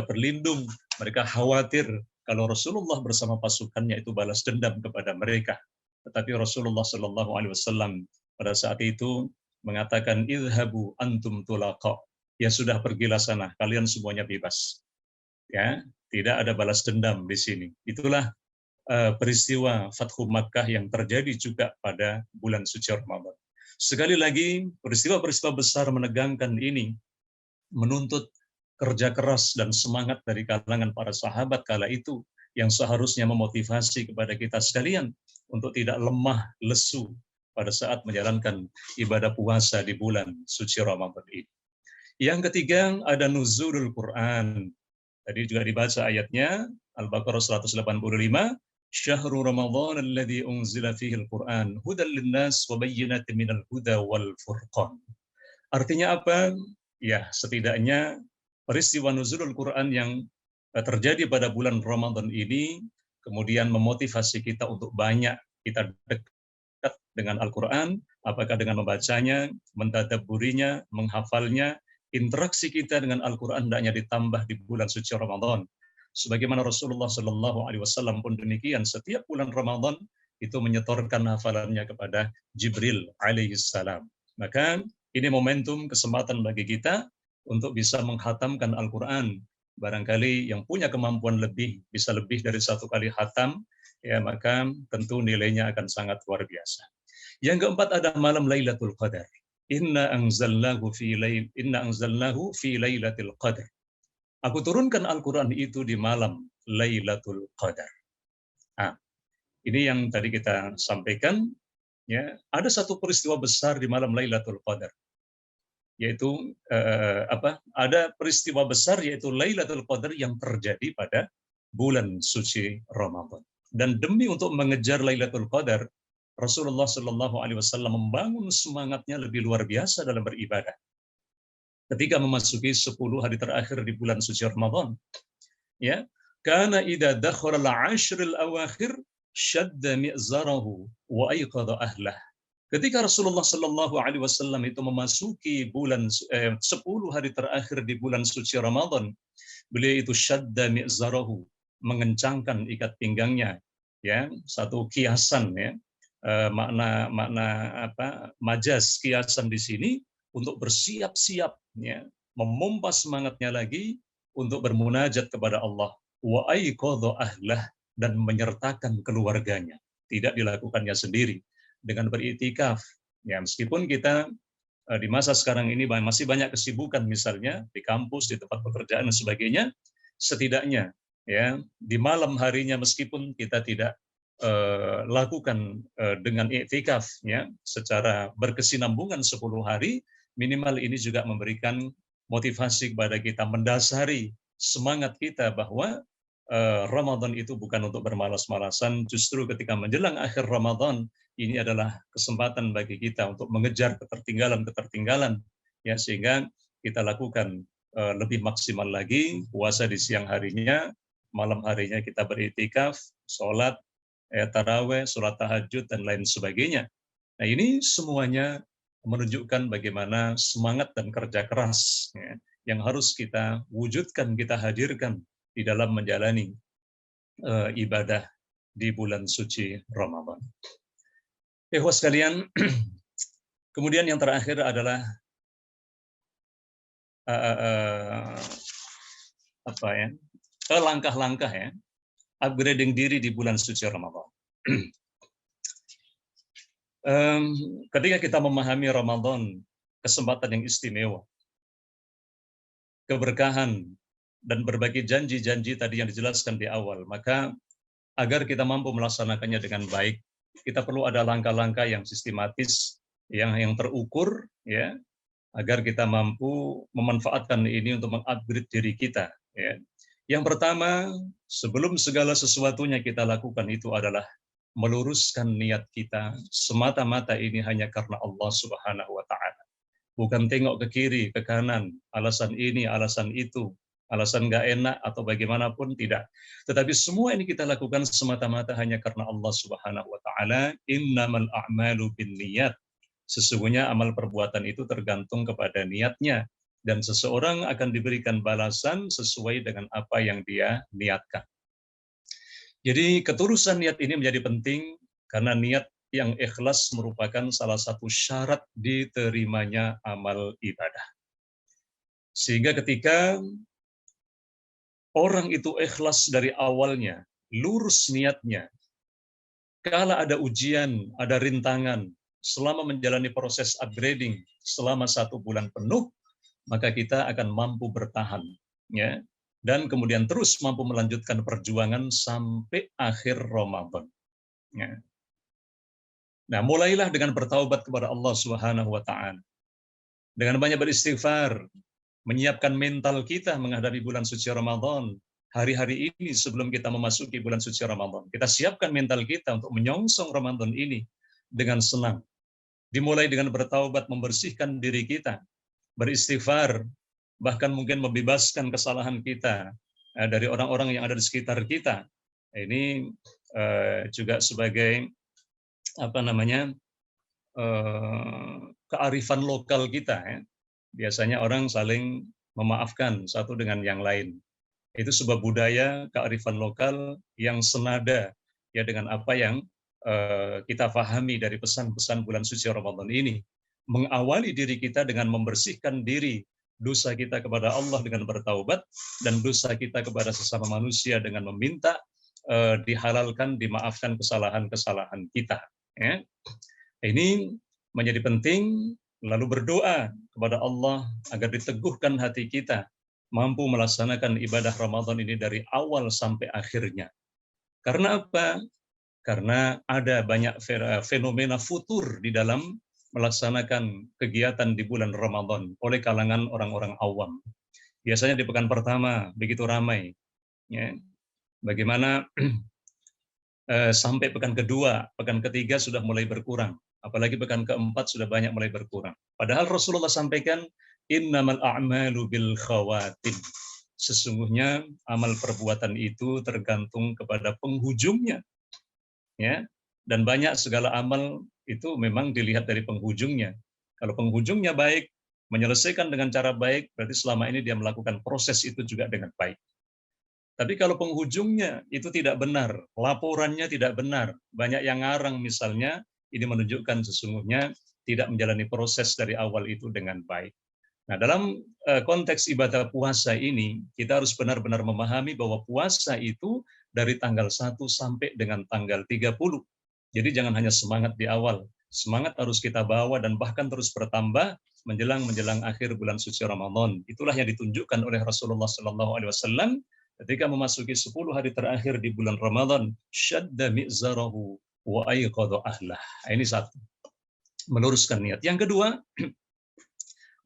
berlindung, mereka khawatir kalau Rasulullah bersama pasukannya itu balas dendam kepada mereka. Tetapi Rasulullah Shallallahu Alaihi Wasallam pada saat itu mengatakan, idhabu antum tulaqa. Ya sudah, pergilah sana, kalian semuanya bebas. Ya, tidak ada balas dendam di sini. Itulah peristiwa Fathu Makkah yang terjadi juga pada bulan suci Ramadan. Sekali lagi, peristiwa-peristiwa besar menegangkan ini menuntut kerja keras dan semangat dari kalangan para sahabat kala itu yang seharusnya memotivasi kepada kita sekalian untuk tidak lemah lesu pada saat menjalankan ibadah puasa di bulan suci Ramadan ini. Yang ketiga ada nuzulul Quran. Tadi juga dibaca ayatnya, Al-Baqarah 185, Syahrul Ramadan alladzi unzila fihi al-Quran hudan linnas wa bayyinatin minal huda wal furqan. Artinya apa? Ya, setidaknya peristiwa nuzulul Quran yang terjadi pada bulan Ramadan ini kemudian memotivasi kita untuk banyak kita dekat dengan Al-Quran, apakah dengan membacanya, mentadabburinya, menghafalnya. Interaksi kita dengan Al-Quran hendaknya ditambah di bulan suci Ramadan. Sebagaimana Rasulullah Shallallahu Alaihi Wasallam pun demikian, setiap bulan Ramadan itu menyetorkan hafalannya kepada Jibril alaihissalam. Maka ini momentum kesempatan bagi kita untuk bisa menghatamkan Al-Quran. Barangkali yang punya kemampuan bisa lebih dari 1 kali hatam, ya maka tentu nilainya akan sangat luar biasa. Yang keempat ada malam Lailatul Qadar. Inna anzalnahu fi lailatul qadar. Aku turunkan Al-Quran itu di malam Lailatul Qadar. Nah, ini yang tadi kita sampaikan, ya, ada satu peristiwa besar di malam Lailatul Qadar. Yaitu ada peristiwa besar yaitu Lailatul Qadar yang terjadi pada bulan suci Ramadan. Dan demi untuk mengejar Lailatul Qadar, Rasulullah Shallallahu Alaihi Wasallam membangun semangatnya lebih luar biasa dalam beribadah. Ketika memasuki 10 hari terakhir di bulan suci Ramadan, ya, karena idza dakhala al-ashr al-awakhir shadda mi'zarahu wa ayqadha ahlah. Ketika Rasulullah Shallallahu Alaihi Wasallam itu memasuki bulan 10 hari terakhir di bulan suci Ramadan, beliau itu shadda mi'zarahu, mengencangkan ikat pinggangnya, ya, satu kiasan, ya. Makna majaz kiasan di sini untuk bersiap-siap, ya, memompa semangatnya lagi untuk bermunajat kepada Allah, wa aiqadha ahlah, dan menyertakan keluarganya. Tidak dilakukannya sendiri dengan beriktikaf. Ya, meskipun kita di masa sekarang ini masih banyak kesibukan, misalnya di kampus, di tempat pekerjaan dan sebagainya, setidaknya, ya, di malam harinya meskipun kita tidak lakukan dengan iktikaf, ya, secara berkesinambungan 10 hari, minimal ini juga memberikan motivasi kepada kita, mendasari semangat kita bahwa Ramadan itu bukan untuk bermalas-malasan, justru ketika menjelang akhir Ramadan ini adalah kesempatan bagi kita untuk mengejar ketertinggalan-ketertinggalan, ya, sehingga kita lakukan lebih maksimal lagi puasa di siang harinya, malam harinya kita beriktikaf, sholat, taraweh, sholat tahajud, dan lain sebagainya. Nah, ini semuanya menunjukkan bagaimana semangat dan kerja keras, ya, yang harus kita wujudkan, kita hadirkan di dalam menjalani ibadah di bulan suci Ramadan. Ikhwah sekalian, kemudian yang terakhir adalah langkah-langkah, ya, upgrading diri di bulan suci Ramadan. Ketika kita memahami Ramadan, kesempatan yang istimewa, keberkahan, dan berbagai janji-janji tadi yang dijelaskan di awal, maka agar kita mampu melaksanakannya dengan baik, kita perlu ada langkah-langkah yang sistematis, yang terukur, ya, agar kita mampu memanfaatkan ini untuk mengupgrade diri kita. Ya. Yang pertama, sebelum segala sesuatunya kita lakukan itu adalah meluruskan niat kita semata-mata ini hanya karena Allah Subhanahu wa Ta'ala. Bukan tengok ke kiri, ke kanan, alasan ini, alasan itu, alasan nggak enak atau bagaimanapun, tidak. Tetapi semua ini kita lakukan semata-mata hanya karena Allah Subhanahu wa Ta'ala. Innamal a'malu binniyat. Sesungguhnya amal perbuatan itu tergantung kepada niatnya, dan seseorang akan diberikan balasan sesuai dengan apa yang dia niatkan. Jadi ketulusan niat ini menjadi penting karena niat yang ikhlas merupakan salah satu syarat diterimanya amal ibadah. Sehingga ketika orang itu ikhlas dari awalnya, lurus niatnya, kala ada ujian, ada rintangan, selama menjalani proses upgrading selama 1 bulan penuh, maka kita akan mampu bertahan, ya, dan kemudian terus mampu melanjutkan perjuangan sampai akhir Ramadan. Ya. Nah, mulailah dengan bertaubat kepada Allah Subhanahu wa Ta'ala. Dengan banyak beristighfar, menyiapkan mental kita menghadapi bulan suci Ramadan. Hari-hari ini sebelum kita memasuki bulan suci Ramadan, kita siapkan mental kita untuk menyongsong Ramadan ini dengan senang. Dimulai dengan bertaubat, membersihkan diri kita, beristighfar, bahkan mungkin membebaskan kesalahan kita dari orang-orang yang ada di sekitar kita. Ini juga sebagai kearifan lokal kita, ya. Biasanya orang saling memaafkan satu dengan yang lain. Itu sebuah budaya kearifan lokal yang senada, ya, dengan apa yang kita pahami dari pesan-pesan bulan suci Ramadan ini. Mengawali diri kita dengan membersihkan diri dosa kita kepada Allah dengan bertaubat, dan dosa kita kepada sesama manusia dengan meminta dihalalkan, dimaafkan kesalahan-kesalahan kita. Ya. Ini menjadi penting, lalu berdoa kepada Allah agar diteguhkan hati kita, mampu melaksanakan ibadah Ramadan ini dari awal sampai akhirnya. Karena apa? Karena ada banyak fenomena futur di dalam melaksanakan kegiatan di bulan Ramadan oleh kalangan orang-orang awam. Biasanya di pekan pertama begitu ramai, ya. Bagaimana sampai pekan kedua, pekan ketiga sudah mulai berkurang. Apalagi pekan keempat sudah banyak mulai berkurang. Padahal Rasulullah sampaikan, innamal a'malu bil khawatim. Sesungguhnya amal perbuatan itu tergantung kepada penghujungnya. Ya, dan banyak segala amal itu memang dilihat dari penghujungnya. Kalau penghujungnya baik, menyelesaikan dengan cara baik, berarti selama ini dia melakukan proses itu juga dengan baik. Tapi kalau penghujungnya itu tidak benar, laporannya tidak benar, banyak yang ngarang misalnya, ini menunjukkan sesungguhnya tidak menjalani proses dari awal itu dengan baik. Nah, dalam konteks ibadah puasa ini, kita harus benar-benar memahami bahwa puasa itu dari tanggal 1 sampai dengan tanggal 30. Jadi jangan hanya semangat di awal. Semangat harus kita bawa dan bahkan terus bertambah menjelang akhir bulan suci Ramadan. Itulah yang ditunjukkan oleh Rasulullah SAW ketika memasuki 10 hari terakhir di bulan Ramadan. Syadda mi'zarahu wa ayqadha ahlah. Ini satu. Meluruskan niat. Yang kedua,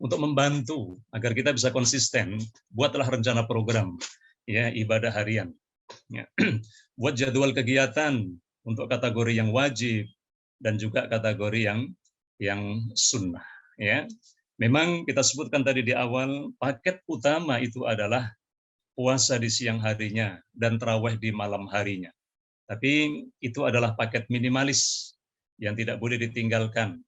untuk membantu agar kita bisa konsisten, buatlah rencana program ya ibadah harian. Ya. Buat jadwal kegiatan untuk kategori yang wajib dan juga kategori yang sunnah. Ya, memang kita sebutkan tadi di awal, paket utama itu adalah puasa di siang harinya dan tarawih di malam harinya. Tapi itu adalah paket minimalis yang tidak boleh ditinggalkan.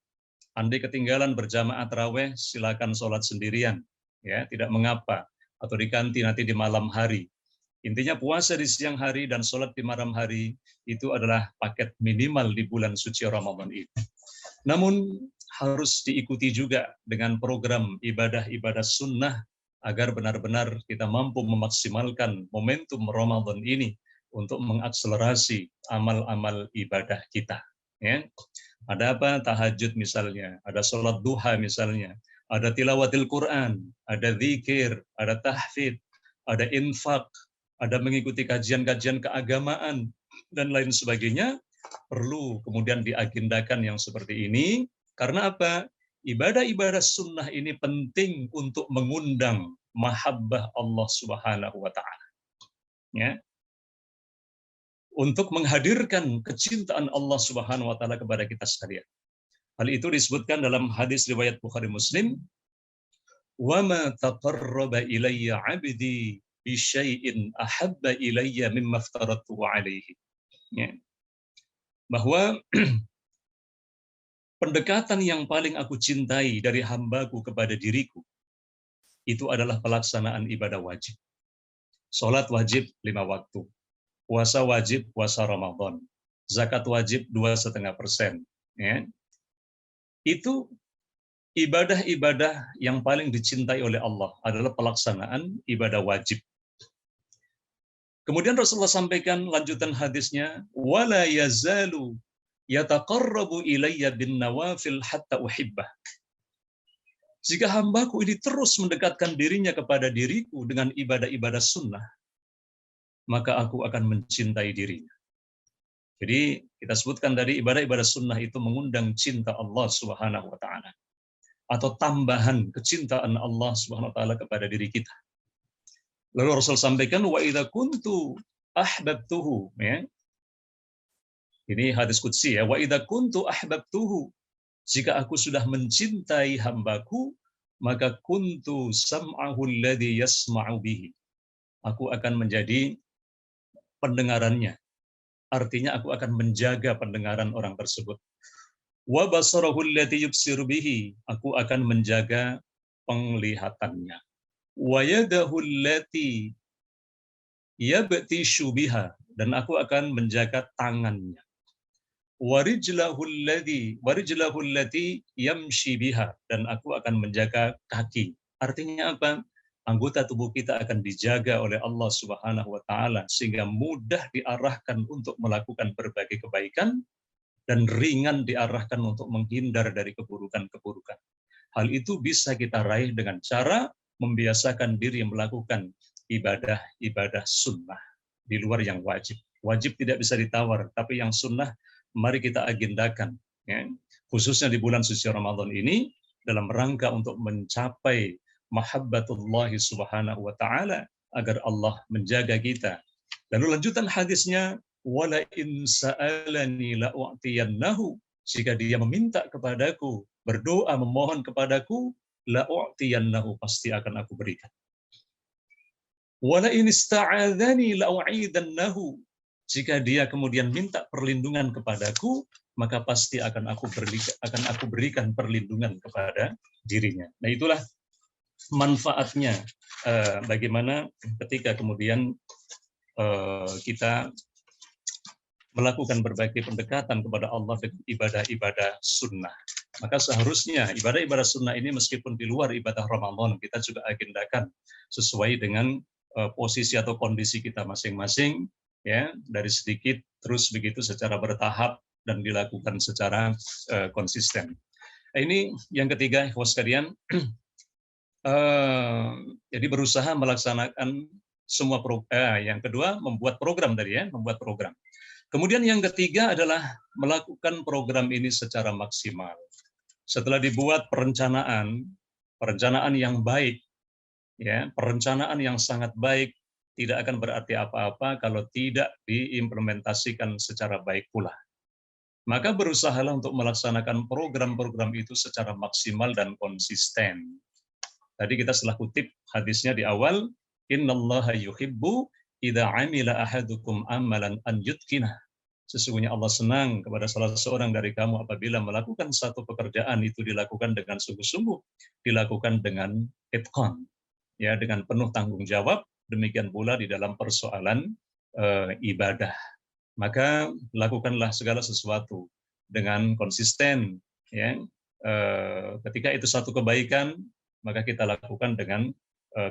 Andai ketinggalan berjamaah tarawih, silakan sholat sendirian, ya tidak mengapa, atau diganti nanti di malam hari. Intinya puasa di siang hari dan sholat di malam hari itu adalah paket minimal di bulan suci Ramadan ini. Namun harus diikuti juga dengan program ibadah-ibadah sunnah agar benar-benar kita mampu memaksimalkan momentum Ramadan ini untuk mengakselerasi amal-amal ibadah kita. Ya. Ada apa? Tahajud misalnya, ada sholat duha misalnya, ada tilawatil Quran, ada zikir, ada tahfidz, ada infak, ada mengikuti kajian-kajian keagamaan, dan lain sebagainya, perlu kemudian diagendakan yang seperti ini. Karena apa? Ibadah-ibadah sunnah ini penting untuk mengundang mahabbah Allah Subhanahu wa Ta'ala. Ya. Untuk menghadirkan kecintaan Allah Subhanahu wa Ta'ala kepada kita sekalian. Hal itu disebutkan dalam hadis riwayat Bukhari Muslim, "Wa ma taqarraba ilayya 'abdi bi syai'in ahabba ilayya mimma aftaratuhu 'alaihi." Ya. Bahwa pendekatan yang paling aku cintai dari hambaku kepada diriku itu adalah pelaksanaan ibadah wajib. Salat wajib 5 waktu. Puasa wajib, puasa Ramadan. Zakat wajib 2,5%. Ya. Itu ibadah-ibadah yang paling dicintai oleh Allah adalah pelaksanaan ibadah wajib. Kemudian Rasulullah sampaikan lanjutan hadisnya, wala yazalu yataqarrabu ilayya bin nawafil hatta uhibbah. Jika hambaku ini terus mendekatkan dirinya kepada diriku dengan ibadah-ibadah sunnah, maka aku akan mencintai dirinya. Jadi kita sebutkan tadi ibadah-ibadah sunnah itu mengundang cinta Allah Subhanahu wa Ta'ala, atau tambahan kecintaan Allah Subhanahu wa Ta'ala kepada diri kita. Lalu Rasul sampaikan, wa idza kuntu ahbabtuhu, ya. Ini hadis qudsi ya, wa idza kuntu ahbabtuhu, jika aku sudah mencintai hambaku, maka kuntu sam'ahu alladhi yasma'u bihi. Aku akan menjadi pendengarannya. Artinya aku akan menjaga pendengaran orang tersebut. Wa basarahu alladhi yubsiru bihi. Aku akan menjaga penglihatannya. Wa yadahu allati yabtishu biha. Dan aku akan menjaga tangannya. Warijlahu allati yamshi biha, dan aku akan menjaga kaki. Artinya apa? Anggota tubuh kita akan dijaga oleh Allah Subhanahu wa Ta'ala sehingga mudah diarahkan untuk melakukan berbagai kebaikan dan ringan diarahkan untuk menghindar dari keburukan-keburukan. Hal itu bisa kita raih dengan cara membiasakan diri melakukan ibadah-ibadah sunnah di luar yang wajib. Wajib tidak bisa ditawar, tapi yang sunnah mari kita agendakan, ya. Khususnya di bulan suci Ramadan ini dalam rangka untuk mencapai mahabbatullah Subhanahu wa Ta'ala agar Allah menjaga kita. Lalu lanjutan hadisnya, wala in sa'alani la'u'tiyannahu, jika dia meminta kepadaku, berdoa memohon kepadaku, la'u'tiyannahu, pasti akan aku berikan. Wala in ista'adzani la'u'idannahu, jika dia kemudian minta perlindungan kepadaku, maka pasti akan aku berikan perlindungan kepada dirinya. Nah, itulah manfaatnya bagaimana ketika kemudian kita melakukan berbagai pendekatan kepada Allah dengan ibadah-ibadah sunnah. Maka seharusnya ibadah-ibadah sunnah ini meskipun di luar ibadah Ramadan, kita juga agendakan sesuai dengan posisi atau kondisi kita masing-masing, ya, dari sedikit terus begitu secara bertahap dan dilakukan secara konsisten. Ini yang ketiga, ikhwas sekalian, jadi berusaha melaksanakan semua program. Yang kedua, membuat program tadi ya, membuat program. Kemudian yang ketiga adalah melakukan program ini secara maksimal. Setelah dibuat perencanaan perencanaan yang baik, ya, perencanaan yang sangat baik tidak akan berarti apa-apa kalau tidak diimplementasikan secara baik pula. Maka berusahalah untuk melaksanakan program-program itu secara maksimal dan konsisten. Tadi kita setelah kutip hadisnya di awal, innallaha yuhibbu idza amila ahadukum amalan an yutqinah. Sesungguhnya Allah senang kepada salah seorang dari kamu apabila melakukan satu pekerjaan itu dilakukan dengan sungguh-sungguh, dilakukan dengan itqan, ya, dengan penuh tanggung jawab. Demikian pula di dalam persoalan ibadah. Maka lakukanlah segala sesuatu dengan konsisten, ya. Ketika itu satu kebaikan, maka kita lakukan dengan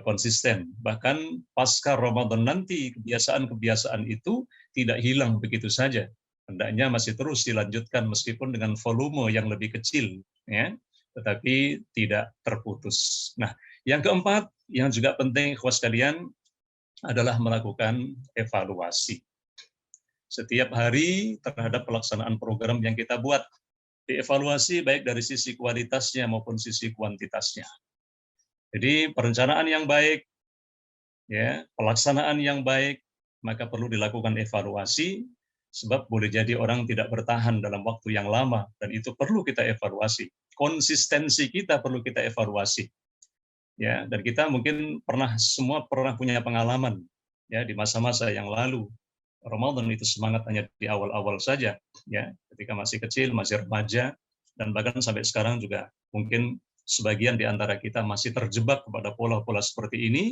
konsisten. Bahkan pasca Ramadan nanti kebiasaan-kebiasaan itu tidak hilang begitu saja. Hendaknya masih terus dilanjutkan meskipun dengan volume yang lebih kecil, ya, tetapi tidak terputus. Nah, yang keempat yang juga penting ikhwas sekalian adalah melakukan evaluasi setiap hari terhadap pelaksanaan program yang kita buat. Dievaluasi baik dari sisi kualitasnya maupun sisi kuantitasnya. Jadi perencanaan yang baik, ya, pelaksanaan yang baik, maka perlu dilakukan evaluasi, sebab boleh jadi orang tidak bertahan dalam waktu yang lama, dan itu perlu kita evaluasi. Konsistensi kita perlu kita evaluasi. Ya, dan kita mungkin semua pernah punya pengalaman, ya, di masa-masa yang lalu. Ramadan itu semangat hanya di awal-awal saja, ya, ketika masih kecil, masih remaja, dan bahkan sampai sekarang juga mungkin sebagian di antara kita masih terjebak kepada pola-pola seperti ini,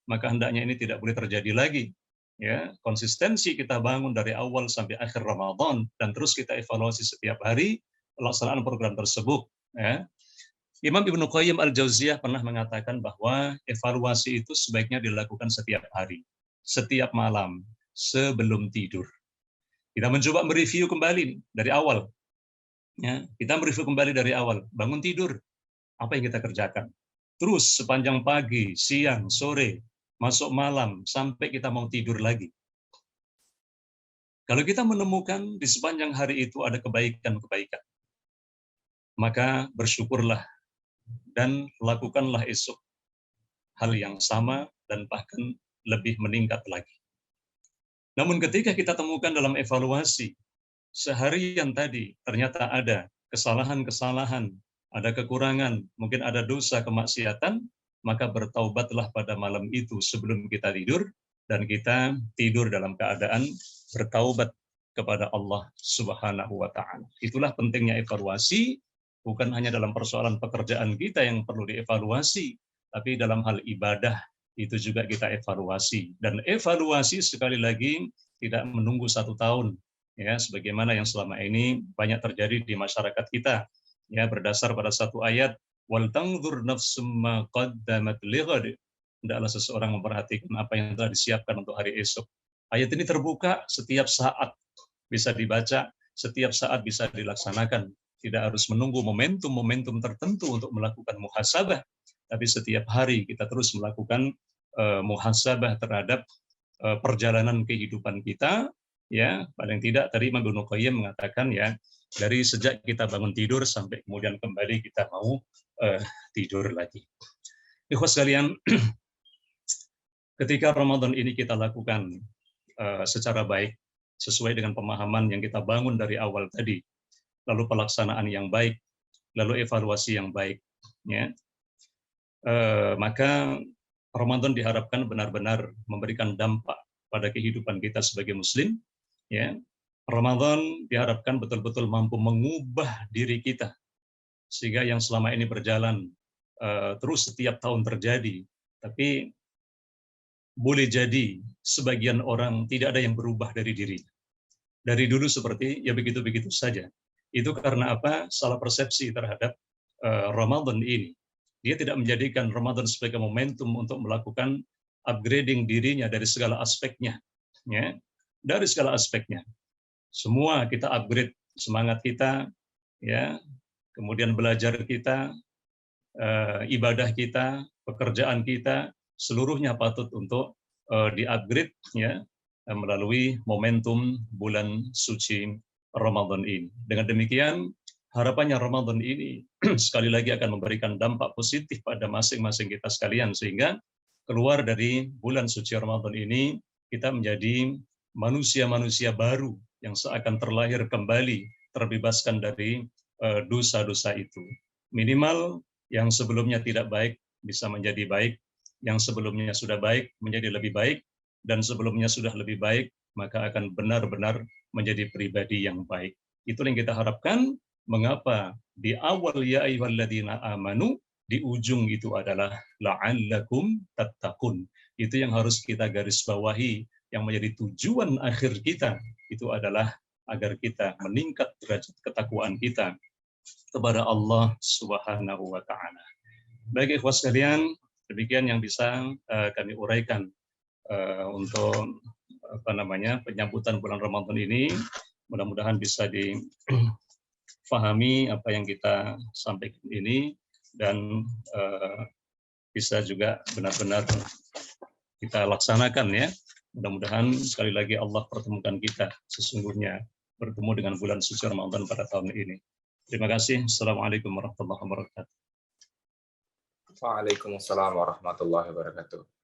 maka hendaknya ini tidak boleh terjadi lagi. Ya, konsistensi kita bangun dari awal sampai akhir Ramadan, dan terus kita evaluasi setiap hari pelaksanaan program tersebut. Ya. Imam Ibnu Qayyim Al-Jauziyah pernah mengatakan bahwa evaluasi itu sebaiknya dilakukan setiap hari, setiap malam, sebelum tidur. Kita mencoba mereview kembali dari awal. Ya, kita mereview kembali dari awal. Bangun tidur, apa yang kita kerjakan? Terus sepanjang pagi, siang, sore, masuk malam, sampai kita mau tidur lagi. Kalau kita menemukan di sepanjang hari itu ada kebaikan-kebaikan, maka bersyukurlah dan lakukanlah esok hal yang sama dan bahkan lebih meningkat lagi. Namun ketika kita temukan dalam evaluasi, seharian tadi ternyata ada kesalahan-kesalahan, ada kekurangan, mungkin ada dosa kemaksiatan, maka bertaubatlah pada malam itu sebelum kita tidur, dan kita tidur dalam keadaan bertaubat kepada Allah Subhanahu wa Ta'ala. Itulah pentingnya evaluasi, bukan hanya dalam persoalan pekerjaan kita yang perlu dievaluasi, tapi dalam hal ibadah itu juga kita evaluasi. Dan evaluasi sekali lagi tidak menunggu 1 tahun, ya, sebagaimana yang selama ini banyak terjadi di masyarakat kita, ya, berdasar pada satu ayat, wal tanzur nafsum ma qaddamat lighad. Hendaklah seseorang memperhatikan apa yang telah disiapkan untuk hari esok. Ayat ini terbuka setiap saat, bisa dibaca, setiap saat bisa dilaksanakan. Tidak harus menunggu momentum-momentum tertentu untuk melakukan muhasabah, tapi setiap hari kita terus melakukan muhasabah terhadap perjalanan kehidupan kita, ya. Paling tidak tadi Imam Ibnu Qayyim mengatakan, ya, dari sejak kita bangun tidur sampai kemudian kembali kita mau tidur lagi. Ikhwas sekalian, ketika Ramadan ini kita lakukan secara baik sesuai dengan pemahaman yang kita bangun dari awal tadi, lalu pelaksanaan yang baik, lalu evaluasi yang baik, ya, maka Ramadan diharapkan benar-benar memberikan dampak pada kehidupan kita sebagai Muslim. Ya, Ramadan diharapkan betul-betul mampu mengubah diri kita, sehingga yang selama ini berjalan terus setiap tahun terjadi, tapi boleh jadi sebagian orang tidak ada yang berubah dari dirinya. Dari dulu seperti ya begitu-begitu saja. Itu karena apa? Salah persepsi terhadap Ramadan ini. Dia tidak menjadikan Ramadan sebagai momentum untuk melakukan upgrading dirinya dari segala aspeknya. Ya, dari segala aspeknya. Semua kita upgrade semangat kita, ya, kemudian belajar kita, ibadah kita, pekerjaan kita, seluruhnya patut untuk di-upgrade, ya, melalui momentum bulan suci Ramadan ini. Dengan demikian, harapannya Ramadan ini sekali lagi akan memberikan dampak positif pada masing-masing kita sekalian, sehingga keluar dari bulan suci Ramadan ini kita menjadi manusia-manusia baru yang seakan terlahir kembali, terbebaskan dari dosa-dosa itu. Minimal yang sebelumnya tidak baik bisa menjadi baik, yang sebelumnya sudah baik menjadi lebih baik, dan sebelumnya sudah lebih baik maka akan benar-benar menjadi pribadi yang baik. Itu yang kita harapkan. Mengapa di awal ya ayyuhalladzina amanu, di ujung itu adalah la'allakum tattaqun. Itu yang harus kita garis bawahi, yang menjadi tujuan akhir kita itu adalah agar kita meningkat derajat ketakwaan kita kepada Allah Subhanahu wa taala. Baik ikhwas sekalian, demikian yang bisa kami uraikan untuk penyambutan bulan Ramadan ini. Mudah-mudahan bisa difahami apa yang kita sampaikan ini, dan bisa juga benar-benar kita laksanakan ya. Mudah-mudahan sekali lagi Allah pertemukan kita sesungguhnya bertemu dengan bulan suci Ramadan pada tahun ini. Terima kasih. Assalamualaikum warahmatullahi wabarakatuh. Waalaikumsalam warahmatullahi wabarakatuh.